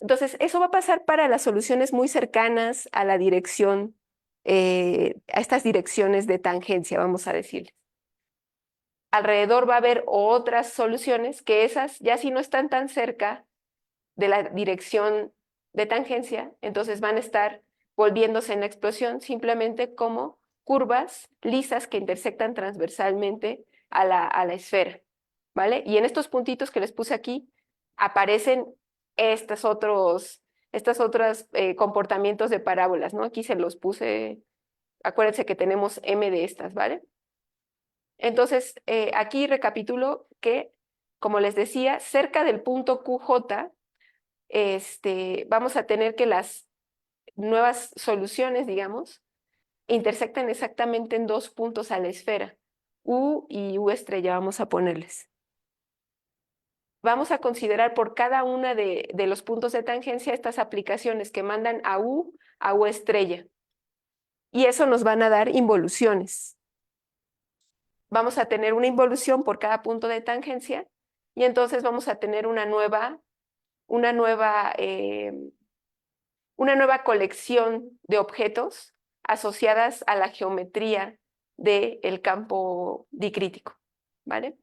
Entonces, eso va a pasar para las soluciones muy cercanas a la dirección, a estas direcciones de tangencia, vamos a decirles. Alrededor va a haber otras soluciones que esas ya si no están tan cerca de la dirección de tangencia, entonces van a estar volviéndose en la explosión simplemente como curvas lisas que intersectan transversalmente a la esfera, ¿vale? Y en estos puntitos que les puse aquí aparecen estas otras comportamientos de parábolas, ¿no? Aquí se los puse, acuérdense que tenemos M de estas, ¿vale? Entonces, aquí recapitulo que, como les decía, cerca del punto QJ, vamos a tener que las nuevas soluciones, digamos, intersecten exactamente en 2 puntos a la esfera, U y U estrella vamos a ponerles. Vamos a considerar por cada una de los puntos de tangencia estas aplicaciones que mandan a U estrella. Y eso nos van a dar involuciones. Vamos a tener una involución por cada punto de tangencia y entonces vamos a tener una nueva colección de objetos asociadas a la geometría del campo dicrítico, ¿vale?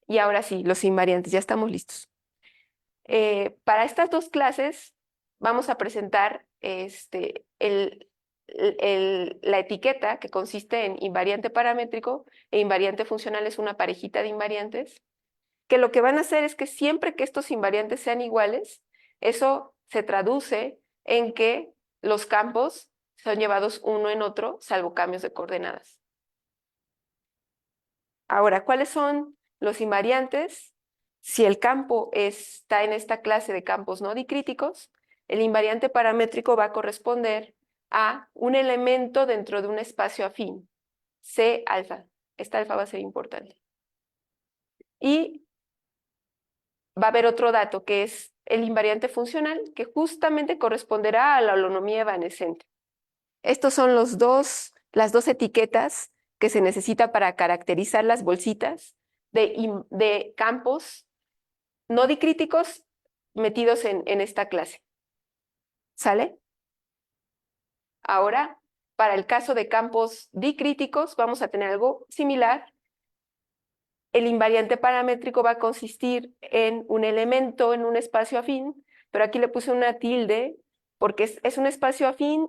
Y ahora sí, los invariantes, ya estamos listos. Para estas 2 clases vamos a presentar la etiqueta que consiste en invariante paramétrico e invariante funcional, es una parejita de invariantes, que lo que van a hacer es que siempre que estos invariantes sean iguales, eso se traduce en que los campos son llevados uno en otro, salvo cambios de coordenadas. Ahora, ¿cuáles son los invariantes? Si el campo está en esta clase de campos no dicríticos, el invariante paramétrico va a corresponder a un elemento dentro de un espacio afín, C alfa. Esta alfa va a ser importante. Y va a haber otro dato que es el invariante funcional, que justamente corresponderá a la holonomía evanescente. Estos son las dos etiquetas que se necesita para caracterizar las bolsitas de campos no dicríticos metidos en esta clase. ¿Sale? Ahora, para el caso de campos dicríticos, vamos a tener algo similar. El invariante paramétrico va a consistir en un elemento en un espacio afín, pero aquí le puse una tilde porque es un espacio afín,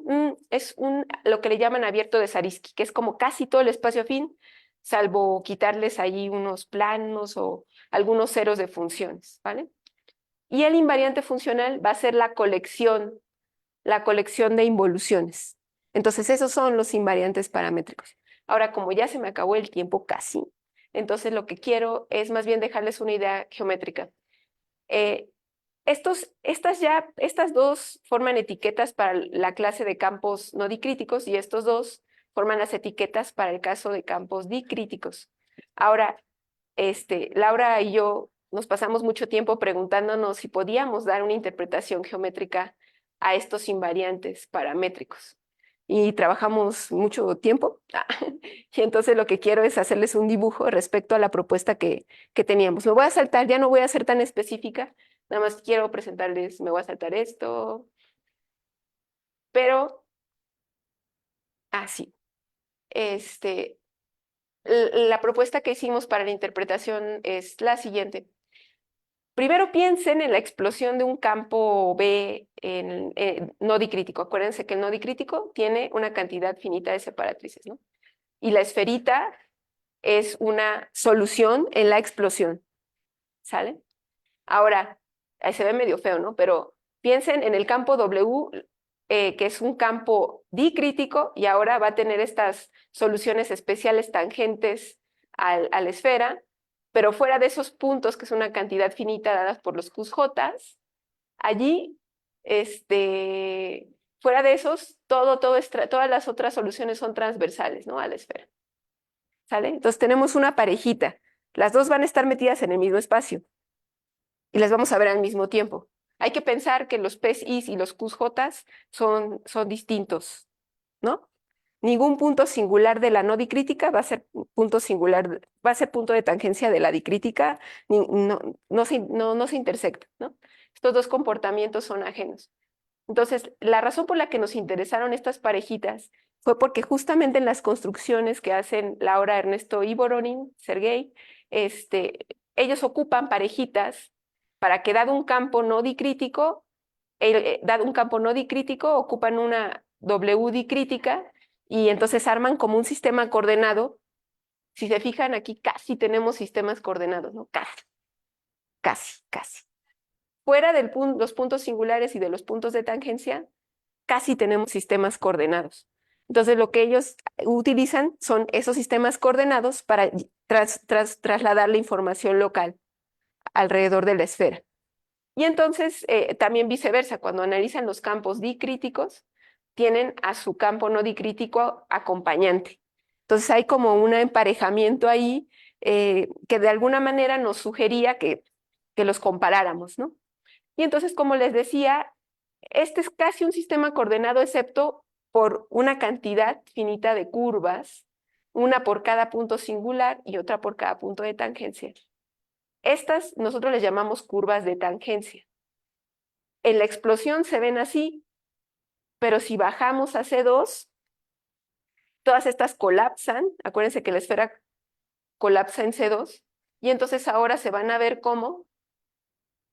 lo que le llaman abierto de Zariski, que es como casi todo el espacio afín, salvo quitarles ahí unos planos o algunos ceros de funciones, ¿vale? Y el invariante funcional va a ser la colección de involuciones. Entonces, esos son los invariantes paramétricos. Ahora, como ya se me acabó el tiempo casi, entonces lo que quiero es más bien dejarles una idea geométrica. Estas 2 forman etiquetas para la clase de campos no dicríticos y estos 2 forman las etiquetas para el caso de campos dicríticos. Ahora, Laura y yo nos pasamos mucho tiempo preguntándonos si podíamos dar una interpretación geométrica a estos invariantes paramétricos. Y trabajamos mucho tiempo. Y entonces lo que quiero es hacerles un dibujo respecto a la propuesta que teníamos. Me voy a saltar, ya no voy a ser tan específica, nada más quiero presentarles, me voy a saltar esto, pero así. La propuesta que hicimos para la interpretación es la siguiente. Primero piensen en la explosión de un campo B no dicrítico. Acuérdense que el no dicrítico tiene una cantidad finita de separatrices, ¿no? Y la esferita es una solución en la explosión, ¿sale? Ahora, ahí se ve medio feo, ¿no? Pero piensen en el campo W, que es un campo dicrítico y ahora va a tener estas soluciones especiales tangentes a la esfera, pero fuera de esos puntos, que es una cantidad finita dadas por los QJ, allí, fuera de esos, todas las otras soluciones son transversales, ¿no? A la esfera, ¿sale? Entonces tenemos una parejita. Las dos van a estar metidas en el mismo espacio y las vamos a ver al mismo tiempo. Hay que pensar que los PSIs y los QJs son distintos, ¿no? Ningún punto singular de la no dicrítica va a ser punto singular, va a ser punto de tangencia de la dicrítica, no se intersectan, ¿no? Estos dos comportamientos son ajenos. Entonces, la razón por la que nos interesaron estas parejitas fue porque justamente en las construcciones que hacen Laura, Ernesto y Voronin, Sergei, ellos ocupan parejitas para que dado un campo no dicrítico, ocupan una W dicrítica y entonces arman como un sistema coordenado. Si se fijan aquí casi tenemos sistemas coordenados, ¿no? Casi, casi, casi. Fuera de los puntos singulares y de los puntos de tangencia, casi tenemos sistemas coordenados. Entonces, lo que ellos utilizan son esos sistemas coordenados para trasladar la información local alrededor de la esfera. Y entonces, también viceversa, cuando analizan los campos dicríticos, tienen a su campo no dicrítico acompañante. Entonces, hay como un emparejamiento ahí que de alguna manera nos sugería que los comparáramos, ¿no? Y entonces, como les decía, este es casi un sistema coordenado, excepto por una cantidad finita de curvas, una por cada punto singular y otra por cada punto de tangencia. Estas nosotros les llamamos curvas de tangencia. En la explosión se ven así, pero si bajamos a C2, todas estas colapsan. Acuérdense que la esfera colapsa en C2, y entonces ahora se van a ver como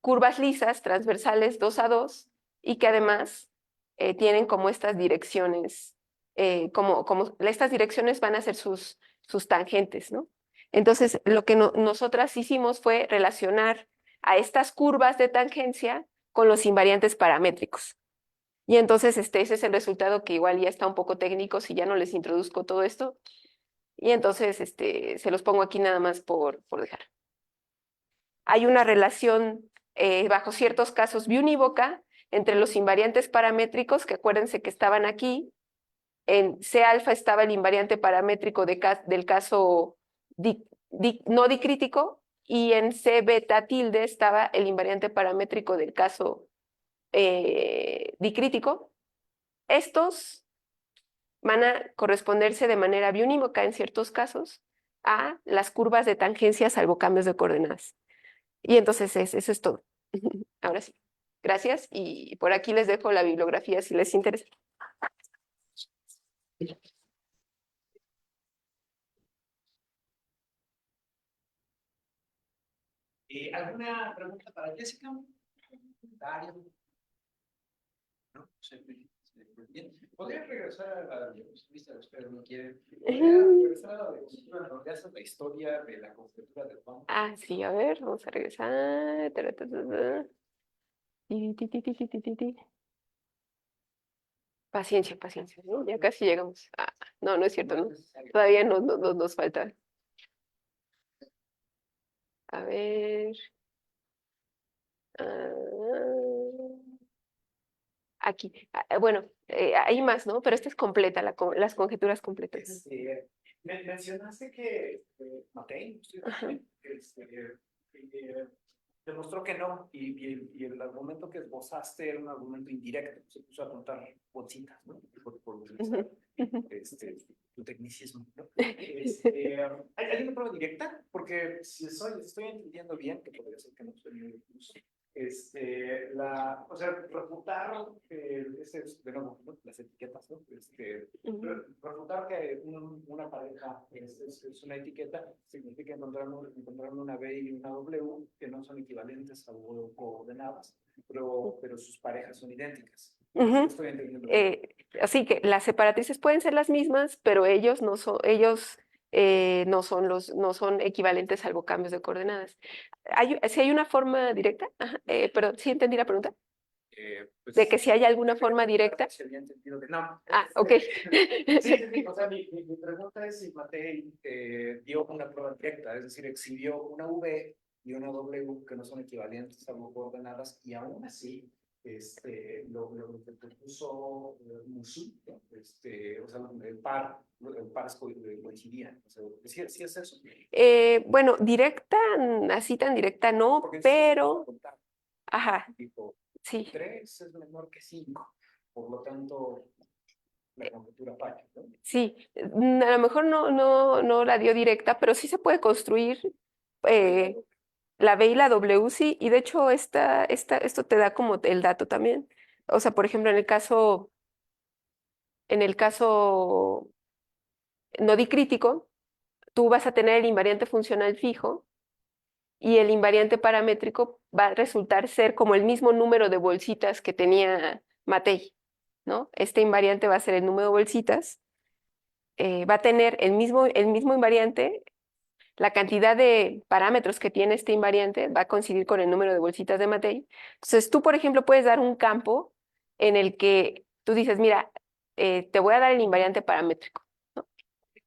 curvas lisas, transversales 2 a 2, y que además tienen como estas direcciones, estas direcciones van a ser sus tangentes, ¿no? Entonces, lo que nosotras hicimos fue relacionar a estas curvas de tangencia con los invariantes paramétricos. Y entonces ese es el resultado, que igual ya está un poco técnico si ya no les introduzco todo esto. Y entonces se los pongo aquí nada más por dejar. Hay una relación bajo ciertos casos biunívoca entre los invariantes paramétricos, que acuérdense que estaban aquí. En C alfa estaba el invariante paramétrico del caso no dicrítico, y en C beta tilde estaba el invariante paramétrico del caso dicrítico. Estos van a corresponderse de manera biunívoca en ciertos casos a las curvas de tangencia salvo cambios de coordenadas. Y entonces eso es todo. Ahora sí. Gracias, y por aquí les dejo la bibliografía si les interesa. ¿Alguna pregunta para Jessica? ¿Comentario? ¿No? Bien. ¿Podría regresar a la diapositiva? Espero no quieren. ¿Podría regresar a la diapositiva donde hace la historia de la conjetura del campo? Ah, sí, a ver, vamos a regresar. Paciencia, paciencia, ¿no? Ya casi llegamos. No, no es cierto, ¿no? Todavía nos falta. A ver. Aquí. Bueno, hay más, ¿no? Pero esta es completa, las conjeturas completas. Mencionaste que Matei, ¿sí? Ajá. Eh, demostró que no, y el argumento que esbozaste era un argumento indirecto, se puso a contar bolsitas, ¿no? Por utilizar Ujú, ujú. tu tecnicismo, ¿no? ¿Hay una prueba directa? Porque si estoy entendiendo bien, que podría ser que no estoy muy luz, o sea, refutar, de nuevo, ¿no? Las etiquetas, ¿no? Ujú. Refutar que una pareja es una etiqueta significa encontrar una B y una W que no son equivalentes a coordenadas, pero sus parejas son idénticas. Ujú. Estoy entendiendo bien. Así que las separatrices pueden ser las mismas, pero no son equivalentes salvo cambios de coordenadas. Si hay una forma directa, ajá, pero sí entendí la pregunta, de que si hay alguna forma directa. Se había entendido que no. Ah, ok. Sí, o sea, mi pregunta es si Matei dio una prueba directa, es decir, exhibió una V y una W que no son equivalentes a coordenadas, y aún así lo que propuso Musu, ¿no? O sea, el par coincidían. O sea, sí es eso. Bueno, directa, así tan directa no, Porque sí se puede pero, contar, ajá, tipo, sí. 3 es menor que 5, por lo tanto, la conjetura falla, ¿no? Sí, a lo mejor no la dio directa, pero sí se puede construir eh, la B y la W, sí, y de hecho esto te da como el dato también. O sea, por ejemplo, en el caso no dicrítico, tú vas a tener el invariante funcional fijo y el invariante paramétrico va a resultar ser como el mismo número de bolsitas que tenía Matei, ¿no? Este invariante va a ser el número de bolsitas, va a tener el mismo invariante. La cantidad de parámetros que tiene este invariante va a coincidir con el número de bolsitas de Matei. Entonces, tú, por ejemplo, puedes dar un campo en el que tú dices, mira, te voy a dar el invariante paramétrico, ¿no?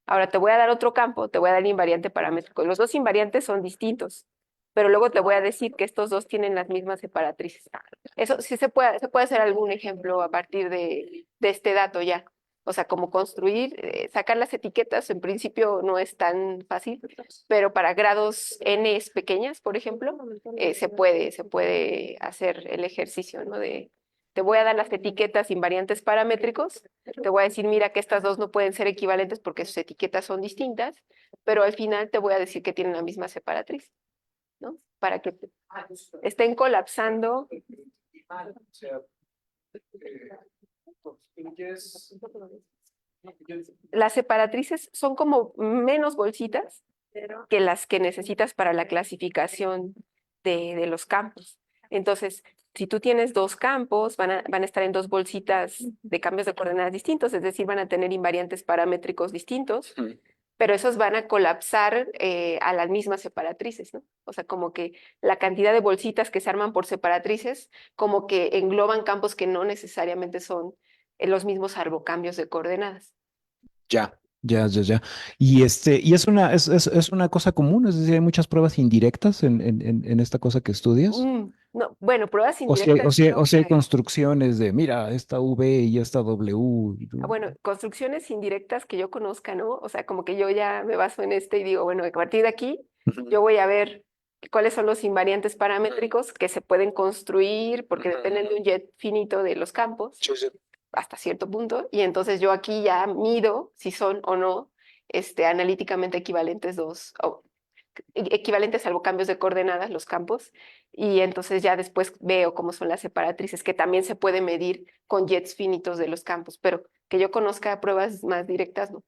Ahora te voy a dar otro campo, te voy a dar el invariante paramétrico. Los dos invariantes son distintos, pero luego te voy a decir que estos dos tienen las mismas separatrices. Eso sí se puede hacer algún ejemplo a partir de este dato ya. O sea, como construir, sacar las etiquetas, en principio no es tan fácil, pero para grados n pequeñas, por ejemplo, se puede hacer el ejercicio, ¿no? Te voy a dar las etiquetas invariantes paramétricos, te voy a decir, mira, que estas dos no pueden ser equivalentes porque sus etiquetas son distintas, pero al final te voy a decir que tienen la misma separatriz, ¿no? Para que estén colapsando. O sea, construyes. Las separatrices son como menos bolsitas que las que necesitas para la clasificación de los campos. Entonces, si tú tienes dos campos, van a estar en dos bolsitas de cambios de coordenadas distintos, es decir, van a tener invariantes paramétricos distintos, pero esos van a colapsar a las mismas separatrices, ¿no? O sea, como que la cantidad de bolsitas que se arman por separatrices, como que engloban campos que no necesariamente son los mismos arbocambios de coordenadas. Ya. Y es una cosa común, es decir, hay muchas pruebas indirectas en esta cosa que estudias. No, bueno, pruebas O si hay, o indirectas si hay, no o si hay hay. construcciones de, mira, esta V y esta W. Bueno, construcciones indirectas que yo conozca, ¿no? O sea, como que yo ya me baso en y digo, bueno, a partir de aquí Ujú. yo voy a ver cuáles son los invariantes paramétricos que se pueden construir porque dependen de un jet finito de los campos Sí, sí. hasta cierto punto, y entonces yo aquí ya mido si son o no analíticamente equivalentes equivalentes salvo cambios de coordenadas los campos, y entonces ya después veo cómo son las separatrices, que también se puede medir con jets finitos de los campos, pero que yo conozca pruebas más directas, ¿no?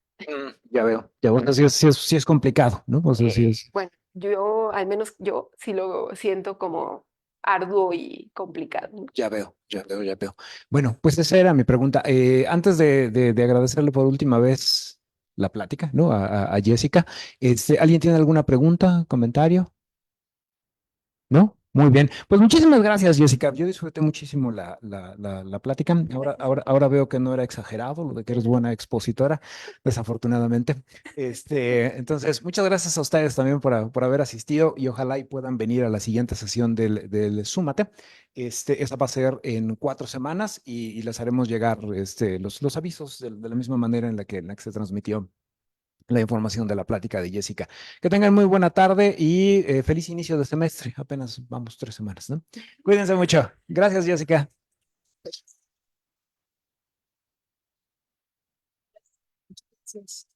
Ya veo. Ya, bueno, sí es complicado, ¿no? O sea, sí es. Bueno, al menos yo sí lo siento como arduo y complicado, ¿no? Ya veo. Bueno, pues esa era mi pregunta. Antes de agradecerle por última vez la plática, ¿no? A Jessica, ¿alguien tiene alguna pregunta, comentario? ¿No? Muy bien. Pues muchísimas gracias, Jessica. Yo disfruté muchísimo la plática. Ahora veo que no era exagerado lo de que eres buena expositora, desafortunadamente. Entonces, muchas gracias a ustedes también por haber asistido y ojalá y puedan venir a la siguiente sesión del Súmate. Esa va a ser en 4 semanas y les haremos llegar los avisos de la misma manera en la que se transmitió la información de la plática de Jessica. Que tengan muy buena tarde y feliz inicio de semestre. Apenas vamos 3 semanas, ¿no? Cuídense mucho. Gracias, Jessica. Gracias.